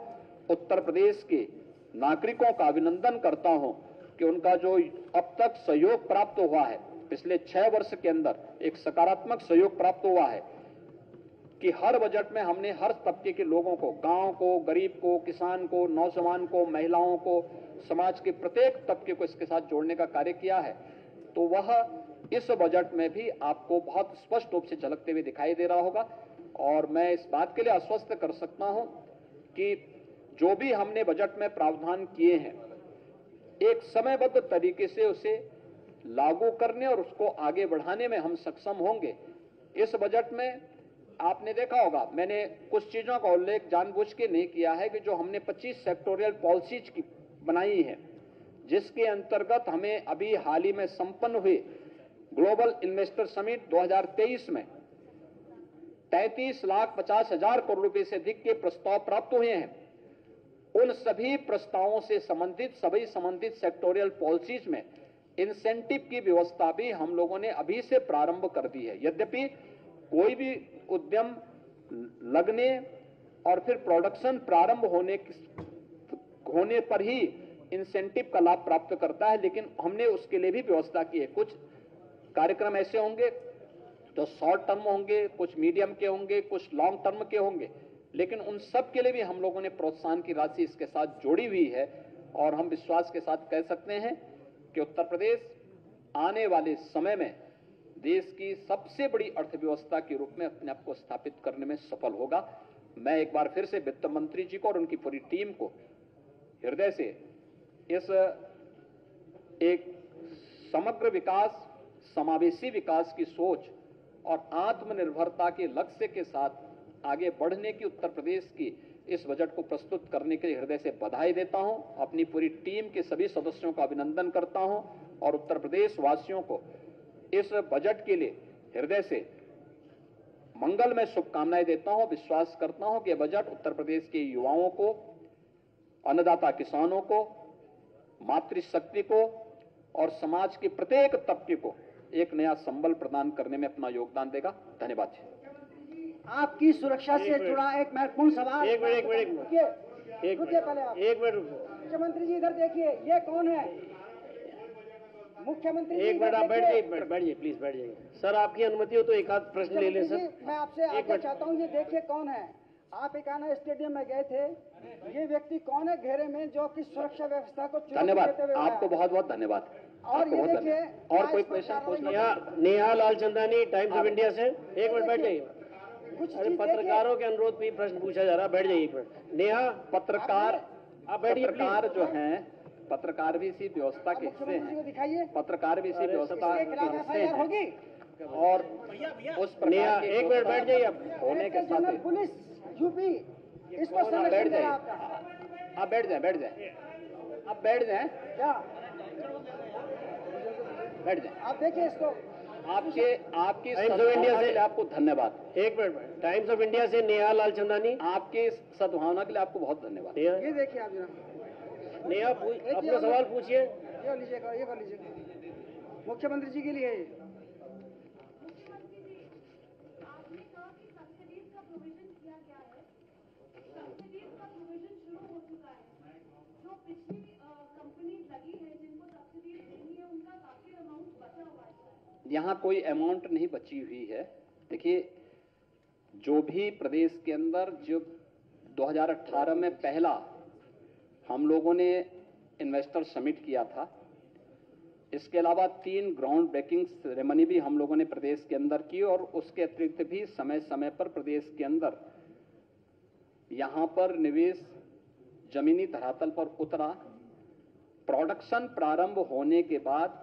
उत्तर प्रदेश के नागरिकों का अभिनंदन करता हूं कि उनका जो अब तक सहयोग प्राप्त हुआ है, पिछले 6 वर्ष के अंदर एक सकारात्मक सहयोग प्राप्त हुआ है कि हर बजट में हमने हर तबके के लोगों को, गांव को, गरीब को, किसान को, नौजवान को, महिलाओं को, समाज के प्रत्येक तबके को इसके साथ जोड़ने का कार्य किया है। तो वह इस बजट में भी आपको बहुत स्पष्ट रूप से झलकते हुए दिखाई दे रहा होगा और मैं इस बात के लिए आश्वस्त कर सकता हूं कि जो भी हमने बजट में प्रावधान किए हैं, एक समयबद्ध तरीके से उसे लागू करने और उसको आगे बढ़ाने में हम सक्षम होंगे। इस बजट में आपने देखा होगा, मैंने कुछ चीजों का उल्लेख जानबूझ के नहीं किया है कि जो हमने 25 सेक्टोरियल पॉलिसीज की बनाई है, जिसके अंतर्गत हमें अभी हाल ही में संपन्न हुए ग्लोबल इन्वेस्टर समिट 2023 में 33,50,000 करोड़ रुपए से अधिक के प्रस्ताव प्राप्त हुए हैं। उन सभी प्रस्तावों से संबंधित सभी संबंधित सेक्टोरियल पॉलिसीज में इंसेंटिव की व्यवस्था भी हम लोगों ने अभी से प्रारंभ कर दी है। यद्यपि कोई भी उद्यम लगने और फिर प्रोडक्शन प्रारंभ होने पर ही इंसेंटिव का लाभ प्राप्त करता है, लेकिन हमने उसके लिए भी व्यवस्था की है। कुछ कार्यक्रम ऐसे होंगे जो शॉर्ट टर्म होंगे, कुछ मीडियम के होंगे, कुछ लॉन्ग टर्म के होंगे, लेकिन उन सब के लिए भी हम लोगों ने प्रोत्साहन की राशि इसके साथ जोड़ी हुई है और हम विश्वास के साथ कह सकते हैं कि उत्तर प्रदेश आने वाले समय में देश की सबसे बड़ी अर्थव्यवस्था के रूप में अपने आप को स्थापित करने में सफल होगा। मैं एक बार फिर से वित्त मंत्री जी को और उनकी पूरी टीम को हृदय से इस एक समग्र विकास, समावेशी विकास की सोच और आत्मनिर्भरता के लक्ष्य के साथ आगे बढ़ने की उत्तर प्रदेश की इस बजट को प्रस्तुत करने के लिए हृदय से बधाई देता हूं। अपनी पूरी टीम के सभी सदस्यों का अभिनंदन करता हूं और उत्तर प्रदेश वासियों को इस बजट के लिए हृदय से मंगलमय शुभकामनाएं देता हूं। विश्वास करता हूं कि यह बजट उत्तर प्रदेश के युवाओं को, अन्नदाता किसानों को, मातृशक्ति को और समाज के प्रत्येक तबके को एक नया संबल प्रदान करने में अपना योगदान देगा। धन्यवाद। आपकी सुरक्षा से जुड़ा एक महत्वपूर्ण सवाल। एक मिनट मुख्यमंत्री जी इधर देखिए, ये कौन है? मुख्यमंत्री जी एक मिनट आप बैठिए, प्लीज बैठ जाइए। सर आपकी अनुमति हो तो एक आध प्रश्न ले लें सर। मैं आपसे आगे चाहता हूँ, ये देखिए कौन है। आप एकाना स्टेडियम में गए थे, ये व्यक्ति कौन है घेरे में जो कि सुरक्षा व्यवस्था को धन्यवाद, आपको बहुत बहुत धन्यवाद। और आपको ये बहुत देखिए धन्यवाद। और कोई इस पर क्वेश्चन कार्रवाई पूछना? Neha Lalchandani, times of India से। एक मिनट बैठ जाइए। कुछ अरे चीज पत्रकारों के अनुरोध पे ही प्रश्न पूछा जा रहा है, बैठ जाइए एक मिनट। नेहा, पत्रकार आप बैठिए पत्रकार जो हैं, पत्रकार भी इसी व्यवस्था के हिस्से मुख्यमंत्री जी को हैं। दिखाइए। पत्रकार भी इसी व्यवस्था इसके के खिलाफ हिस्से एफआईआर हैं होगी। और उस नेहा, प्रकार की एक मिनट बैठ जाइए आप। होने के डायरेक्टर जनरल साथ पुलिस यूपी इस पर आप बैठ संरक्षण दे जाइए। रहा आपका आप बैठ जाए, बैठ जाए, आप बैठ जाए, क्या? बैठ जाए। आप देखिए इसको। आपकी टाइम्स ऑफ इंडिया सद्भावना के से लिए आपको धन्यवाद। एक मिनट, टाइम्स ऑफ इंडिया से नेहा लालचंदानी। आपकी सद्भावना के लिए आपको बहुत धन्यवाद। नेहा, ये देखिए आप जरा नेहा अपना सवाल पूछिए। ये लीजिएगा, ये कर लीजिएगा। मुख्यमंत्री जी के लिए है ये। आपने कहा कि सब्सिडीज का प्रोविजन किया गया है। सब्सिडीज का प्रोविजन शुरू हो चुका है। जो पिछली कंपनीज लगी है जिनको सब्सिडीज देनी है उनका काफी अमाउंट बचा हुआ है। यहाँ कोई अमाउंट नहीं बची हुई है। देखिए, जो भी प्रदेश के अंदर जो 2018 में पहला हम लोगों ने इन्वेस्टर समिट किया था, इसके अलावा 3 ग्राउंड ब्रेकिंग सेरेमनी भी हम लोगों ने प्रदेश के अंदर की और उसके अतिरिक्त भी समय समय पर प्रदेश के अंदर यहां पर निवेश जमीनी धरातल पर उतरा। प्रोडक्शन प्रारंभ होने के बाद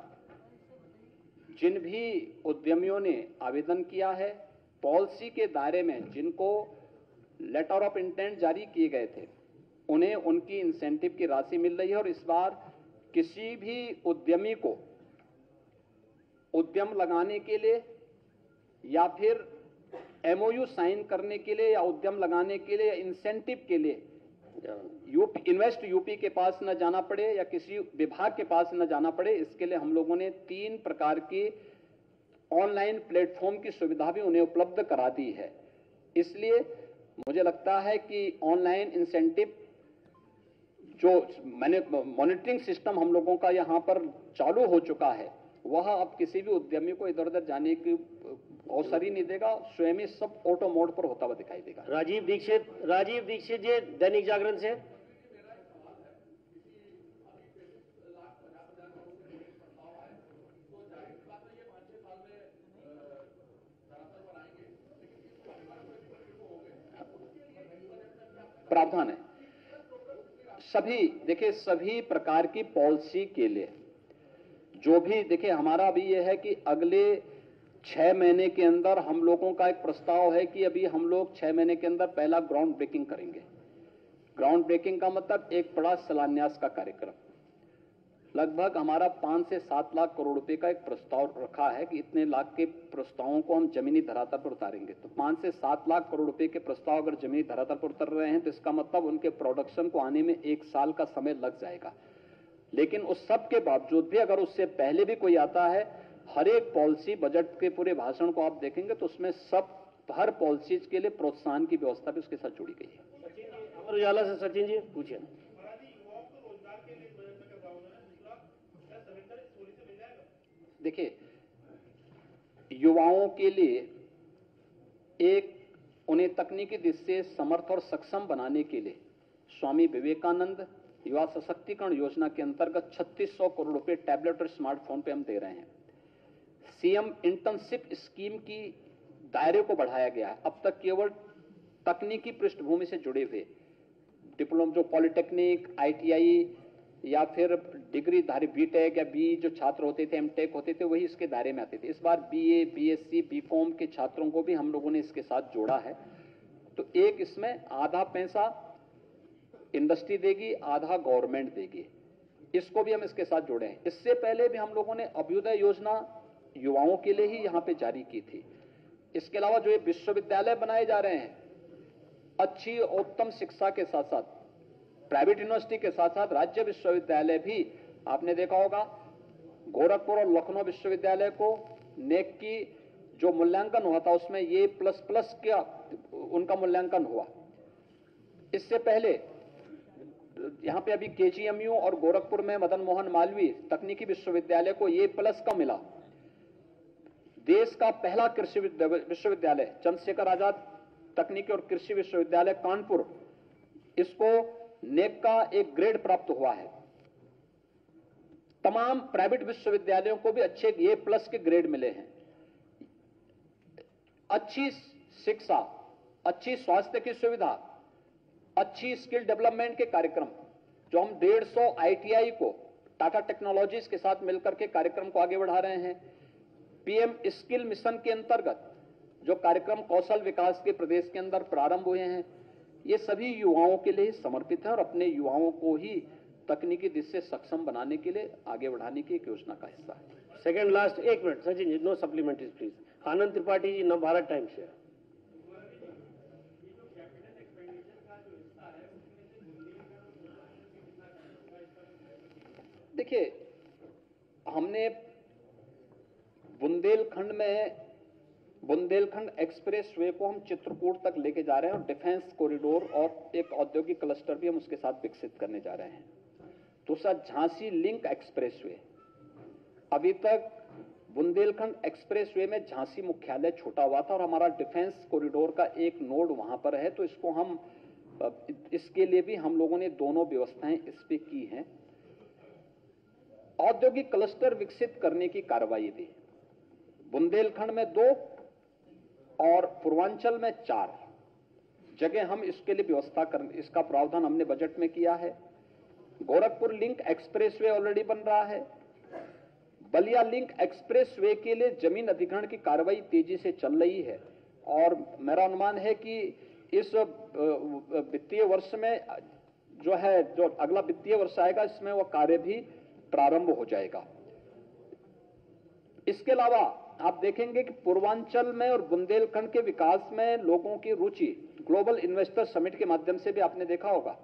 जिन भी उद्यमियों ने आवेदन किया है, पॉलिसी के दायरे में जिनको लेटर ऑफ इंटेंट जारी किए गए थे, उन्हें उनकी इंसेंटिव की राशि मिल रही है। और इस बार किसी भी उद्यमी को उद्यम लगाने के लिए या फिर एमओयू साइन करने के लिए या उद्यम लगाने के लिए या इंसेंटिव के लिए इन्वेस्ट यूपी के पास न जाना पड़े या किसी विभाग के पास न जाना पड़े। इसके लिए हम लोगों ने 3 प्रकार की ऑनलाइन प्लेटफॉर्म की सुविधा भी उन्हें उपलब्ध करा दी है। इसलिए मुझे लगता है कि ऑनलाइन इंसेंटिव जो मॉनिटरिंग सिस्टम हम लोगों का यहां पर चालू हो चुका है, वह अब किसी भी उद्यमी को इधर उधर जाने की अवसर ही नहीं देगा। स्वयं ही सब ऑटो मोड पर होता हुआ दिखाई देगा। राजीव दीक्षित जी, दैनिक जागरण से। प्रावधान है सभी प्रकार की पॉलिसी के लिए जो भी देखिए, हमारा भी यह है कि अगले 6 महीने के अंदर हम लोगों का एक प्रस्ताव है कि अभी हम लोग 6 महीने के अंदर पहला ग्राउंड ब्रेकिंग करेंगे। ग्राउंड ब्रेकिंग का मतलब एक बड़ा शिलान्यास का कार्यक्रम। लगभग हमारा 5 से 7 लाख करोड़ रुपए का एक प्रस्ताव रखा है कि इतने लाख के प्रस्तावों को हम जमीनी धरातल पर उतारेंगे। तो 5 से 7 लाख करोड़ रुपए के प्रस्ताव अगर जमीनी धरातल पर उतर रहे हैं तो इसका मतलब उनके प्रोडक्शन को आने में 1 साल का समय लग जाएगा। लेकिन उस सब के बावजूद भी अगर उससे पहले भी कोई आता है, हर एक पॉलिसी बजट के पूरे भाषण को आप देखेंगे तो उसमें सब हर पॉलिसीज के लिए प्रोत्साहन की व्यवस्था भी उसके साथ जुड़ी गई है। अमर उजाला से सचिन जी पूछिए। देखिए, युवाओं के लिए एक उन्हें तकनीकी दृष्टि से समर्थ और सक्षम बनाने के लिए स्वामी विवेकानंद युवा सशक्तिकरण योजना के अंतर्गत 3600 करोड़ रुपए टैबलेट और स्मार्टफोन पे हम दे रहे हैं। सीएम इंटर्नशिप स्कीम की दायरे को बढ़ाया गया है। अब तक केवल तकनीकी पृष्ठभूमि से जुड़े हुए डिप्लोमा, जो पॉलिटेक्निक, आईटीआई या फिर डिग्रीधारी बीटेक या बी जो छात्र होते थे, एमटेक होते थे, वही इसके दायरे में आते थे। इस बार बीए, बीएससी, बीकॉम के छात्रों को भी हम लोगों ने इसके साथ जोड़ा है। तो एक इसमें आधा पैसा इंडस्ट्री देगी, आधा गवर्नमेंट देगी। इसको भी हम इसके साथ जोड़े हैं। इससे पहले भी हम लोगों ने अभ्युदय योजना युवाओं के लिए ही यहां पे जारी की थी। इसके अलावा जो ये विश्वविद्यालय बनाए जा रहे हैं, अच्छी और उत्तम शिक्षा के साथ साथ प्राइवेट यूनिवर्सिटी के साथ साथ राज्य विश्वविद्यालय भी आपने देखा होगा। गोरखपुर और लखनऊ विश्वविद्यालय को नेक की जो मूल्यांकन हुआ था उसमें ये प्लस का उनका मूल्यांकन हुआ। इससे पहले यहां पे अभी केजीएमयू और गोरखपुर में मदन मोहन मालवीय तकनीकी विश्वविद्यालय को ये प्लस का मिला। देश का पहला कृषि विश्वविद्यालय चंद्रशेखर आजाद तकनीकी और कृषि विश्वविद्यालय कानपुर, इसको नेक का एक ग्रेड प्राप्त हुआ है। तमाम प्राइवेट विश्वविद्यालयों को भी अच्छे A+ के ग्रेड मिले हैं। अच्छी शिक्षा, अच्छी स्वास्थ्य की सुविधा, अच्छी स्किल डेवलपमेंट के कार्यक्रम, जो हम 150 ITI को टाटा टेक्नोलॉजीज के साथ मिलकर के कार्यक्रम को आगे बढ़ा रहे हैं। PM स्किल मिशन के अंतर्गत जो कार्यक्रम कौशल विकास के प्रदेश के अंदर प्रारंभ हुए हैं, ये सभी युवाओं के लिए समर्पित है और अपने युवाओं को ही तकनीकी दृष्टि से सक्षम बनाने के लिए आगे बढ़ाने की एक योजना का हिस्सा है। Second last 1 minute Sachin ji, no supplementaries please. Anand Tripathi ji, Navbharat Times से। देखिए, हमने बुंदेलखंड एक्सप्रेस वे को हम चित्रकूट तक लेके जा रहे हैं और डिफेंस कॉरिडोर और एक औद्योगिक क्लस्टर भी हम उसके साथ विकसित करने जा रहे हैं। दूसरा, झांसी लिंक एक्सप्रेस वे, अभी तक बुंदेलखंड एक्सप्रेस वे में झांसी मुख्यालय छूटा हुआ था और हमारा डिफेंस कॉरिडोर का एक नोड वहां पर है, तो इसको हम इसके लिए भी हम लोगों ने दोनों व्यवस्थाएं इस पे की हैं। औद्योगिक क्लस्टर विकसित करने की कार्रवाई भी बुंदेलखंड में 2 और पूर्वांचल में 4 जगह हम इसके लिए व्यवस्था कर, इसका प्रावधान हमने बजट में किया है। गोरखपुर लिंक एक्सप्रेसवे ऑलरेडी बन रहा है। बलिया लिंक एक्सप्रेसवे के लिए जमीन अधिग्रहण की कार्रवाई तेजी से चल रही है और मेरा अनुमान है कि इस वित्तीय वर्ष में जो अगला वित्तीय वर्ष आएगा, इसमें वह कार्य भी प्रारंभ हो जाएगा। इसके अलावा आप देखेंगे कि पूर्वांचल में और बुंदेलखंड के विकास में लोगों की रुचि, ग्लोबल इन्वेस्टर समिट के माध्यम से भी आपने देखा होगा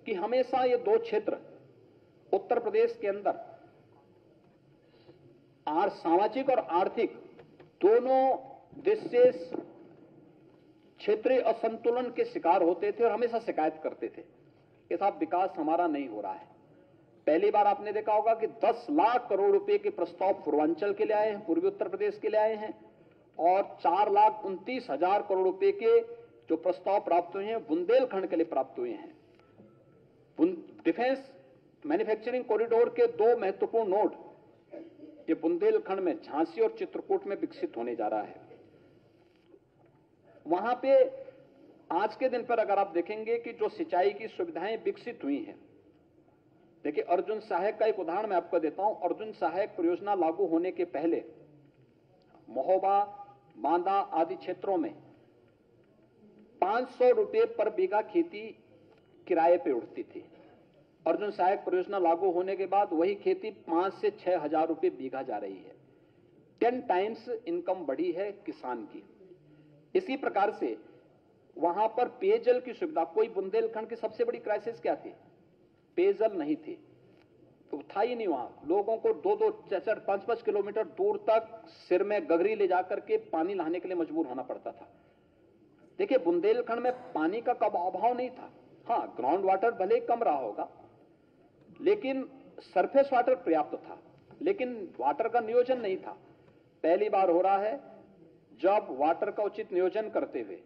कि हमेशा ये 2 क्षेत्र उत्तर प्रदेश के अंदर सामाजिक और आर्थिक दोनों दृष्टि से क्षेत्रीय असंतुलन के शिकार होते थे और हमेशा शिकायत करते थे कि साहब विकास हमारा नहीं हो रहा है। पहली बार आपने देखा होगा कि 10 लाख करोड़ रुपए के प्रस्ताव पूर्वांचल के लिए आए हैं, पूर्वी उत्तर प्रदेश के लिए आए हैं और 4,29,000 करोड़ रुपए के जो प्रस्ताव प्राप्त हुए हैं बुंदेलखंड के लिए प्राप्त हुए हैं। डिफेंस मैन्युफैक्चरिंग कॉरिडोर के 2 महत्वपूर्ण नोड ये बुंदेलखंड में झांसी और चित्रकूट में विकसित होने जा रहा है। वहां पे आज के दिन पर अगर आप देखेंगे कि जो सिंचाई की सुविधाएं विकसित हुई हैं, देखिए अर्जुन सहायक का एक उदाहरण मैं आपको देता हूं। अर्जुन सहायक परियोजना लागू होने के पहले महोबा, बांदा आदि क्षेत्रों में 500 रुपए पर बीघा खेती किराए पे उठती थी। अर्जुन सहायक परियोजना लागू होने के बाद वही खेती 5 से 6 हजार रुपए बीघा जा रही है। 10 टाइम्स इनकम बढ़ी है किसान की। इसी प्रकार से वहां पर पेयजल की सुविधा, कोई बुंदेलखंड की सबसे बड़ी क्राइसिस क्या थी? पेयजल नहीं थी, तो था ही नहीं। वहां लोगों को 2-2, 4-4, 5-5 किलोमीटर दूर तक सिर में गगरी ले जाकर के पानी लाने के लिए मजबूर होना पड़ता था। देखिए बुंदेलखंड में पानी का कब अभाव नहीं था। हाँ, ग्राउंड वाटर भले ही कम रहा होगा, लेकिन सरफेस वाटर पर्याप्त था, लेकिन वाटर का नियोजन नहीं था। पहली बार हो रहा है जब वाटर का उचित नियोजन करते हुए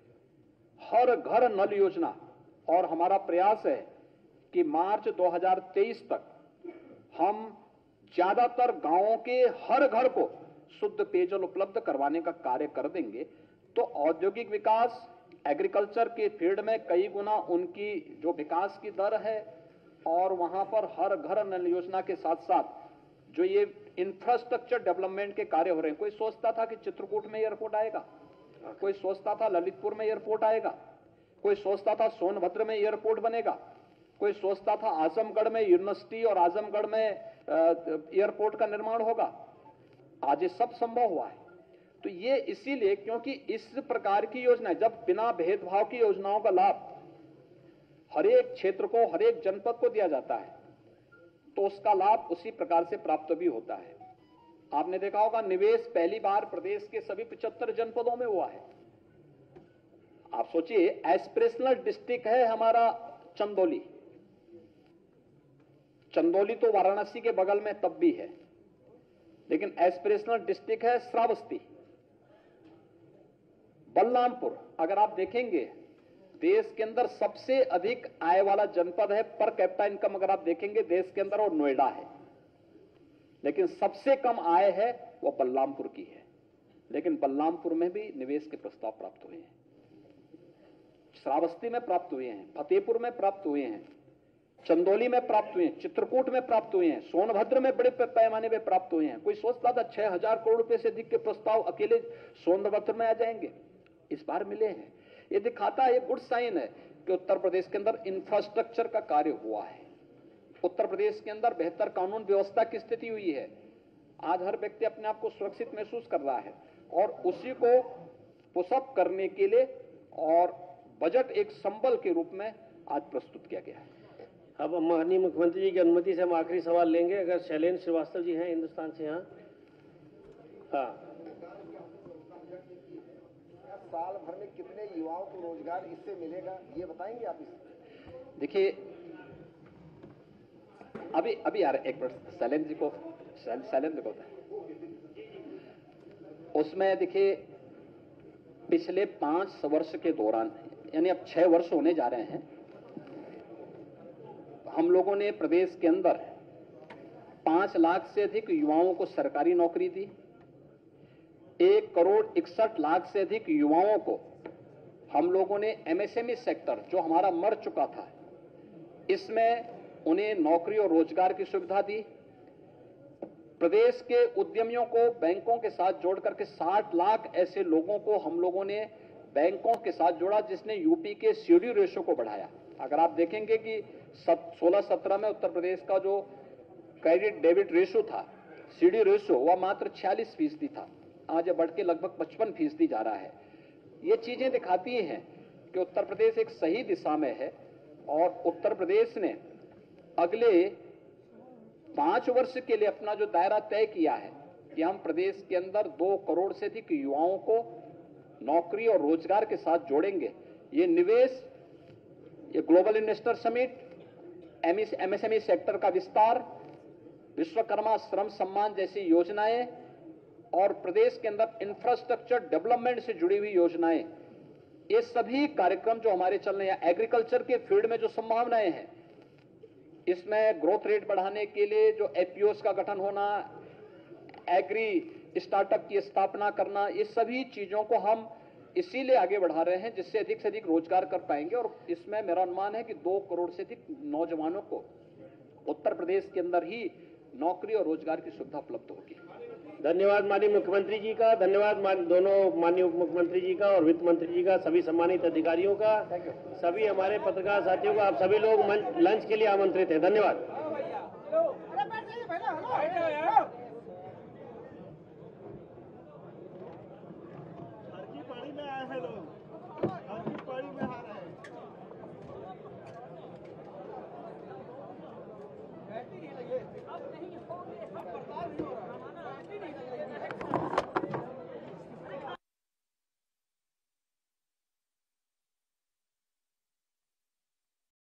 हर घर नल योजना, और हमारा प्रयास है कि मार्च 2023 तक हम ज्यादातर गांवों के हर घर को शुद्ध पेयजल उपलब्ध करवाने का कार्य कर देंगे, तो औद्योगिक विकास, एग्रीकल्चर के फील्ड में कई गुना उनकी जो विकास की दर है और वहां पर हर घर नल योजना के साथ साथ जो ये इंफ्रास्ट्रक्चर डेवलपमेंट के कार्य हो रहे हैं। कोई सोचता था कि चित्रकूट में एयरपोर्ट आएगा, कोई सोचता था ललितपुर में एयरपोर्ट आएगा, कोई सोचता था सोनभद्र में एयरपोर्ट बनेगा, कोई सोचता था आजमगढ़ में यूनिवर्सिटी और आजमगढ़ में एयरपोर्ट का निर्माण होगा। आज ये सब संभव हुआ है। तो ये इसीलिए क्योंकि इस प्रकार की योजना, जब बिना भेदभाव की योजनाओं का लाभ हर एक क्षेत्र को, हर एक जनपद को दिया जाता है, तो उसका लाभ उसी प्रकार से प्राप्त भी होता है। आपने देखा होगा निवेश पहली बार प्रदेश के सभी 75 जनपदों में हुआ है। आप सोचिए, एस्पिरेशनल डिस्ट्रिक्ट है हमारा चंदौली। चंदौली तो वाराणसी के बगल में तब भी है, लेकिन एस्पिरेशनल डिस्ट्रिक्ट है श्रावस्ती। बलरामपुर अगर आप देखेंगे देश के अंदर सबसे अधिक आय वाला जनपद है, पर कैपिटा इनकम अगर आप देखेंगे देश के अंदर, और नोएडा है। लेकिन सबसे कम आय है वो बलरामपुर की है। लेकिन बलरामपुर में भी निवेश के प्रस्ताव प्राप्त हुए हैं, श्रावस्ती में प्राप्त हुए हैं, फतेहपुर में प्राप्त हुए हैं, चंदौली में प्राप्त हुए हैं, चित्रकूट में प्राप्त हुए हैं, सोनभद्र में बड़े पैमाने पर प्राप्त हुए हैं। कोई सोचता था 6,000 करोड़ रुपए से अधिक के प्रस्ताव अकेले सोनभद्र में आ जाएंगे, इस बार मिले हैं। ये दिखाता है, ये गुड साइन है कि उत्तर प्रदेश के अंदर इंफ्रास्ट्रक्चर का कार्य हुआ है। उत्तर प्रदेश के अंदर बेहतर कानून व्यवस्था की स्थिति हुई है। आज हर व्यक्ति अपने आप को सुरक्षित महसूस कर रहा है, और उसी को पुशअप करने के लिए और बजट एक संबल के रूप में आज प्रस्तुत किया गया है। अब माननीय मुख्यमंत्री जी की अनुमति से हम आखिरी सवाल लेंगे, अगर शैलेंद्र श्रीवास्तव जी हैं हिंदुस्तान से। यहाँ हाँ, साल भर में कितने युवाओं को रोजगार इससे मिलेगा, ये बताएंगे आप? इस देखिए, अभी यार एक मिनट, शैलेंद्र जी को उसमें देखिए, पिछले 5 वर्ष के दौरान, यानी अब 6 वर्ष होने जा रहे हैं, हम लोगों ने प्रदेश के अंदर 5 लाख से अधिक युवाओं को सरकारी नौकरी दी। 1,61,00,000 से अधिक युवाओं को हम लोगों ने एमएसएमई सेक्टर, जो हमारा मर चुका था, इसमें उन्हें नौकरी और रोजगार की सुविधा दी। प्रदेश के उद्यमियों को बैंकों के साथ जोड़ करके 60 लाख ऐसे लोगों को हम लोगों ने बैंकों के साथ जोड़ा, जिसने यूपी के सीडी रेशो को बढ़ाया। अगर आप देखेंगे कि 16-17 में उत्तर प्रदेश का जो क्रेडिट डेबिट रेशो था, सीडी रेशो, वह मात्र 46% था, आज बढ़ के लगभग 55% जा रहा है। ये चीजें दिखाती हैं कि उत्तर प्रदेश एक सही दिशा में है, और उत्तर प्रदेश ने अगले 5 वर्ष के लिए अपना जो दायरा तय किया है कि हम प्रदेश के अंदर 2 करोड़ से अधिक युवाओं को नौकरी और रोजगार के साथ जोड़ेंगे। ये निवेश, ये global investor summit, MSME sector का विस्तार, विश्वकर्मा श्रम सम्मान जैसी योजनाएं, और प्रदेश के अंदर इंफ्रास्ट्रक्चर डेवलपमेंट से जुड़ी हुई योजनाएं, ये सभी कार्यक्रम जो हमारे चल रहे हैं, एग्रीकल्चर के फील्ड में जो संभावनाएं हैं, इसमें ग्रोथ रेट बढ़ाने के लिए जो एफपीओस का गठन होना, एग्री स्टार्टअप की स्थापना करना, ये सभी चीजों को हम इसीलिए आगे बढ़ा रहे हैं जिससे अधिक से अधिक रोजगार कर पाएंगे। और इसमें मेरा अनुमान है कि 2 करोड़ से अधिक नौजवानों को उत्तर प्रदेश के अंदर ही नौकरी और रोजगार की सुविधा उपलब्ध होगी। धन्यवाद माननीय मुख्यमंत्री जी का, धन्यवाद दोनों माननीय उप मुख्यमंत्री जी का और वित्त मंत्री जी का, सभी सम्मानित अधिकारियों का, सभी हमारे पत्रकार साथियों का। आप सभी लोग लंच के लिए आमंत्रित हैं। धन्यवाद। पानी में आए हैं लोग, पानी में आ रहे हैं।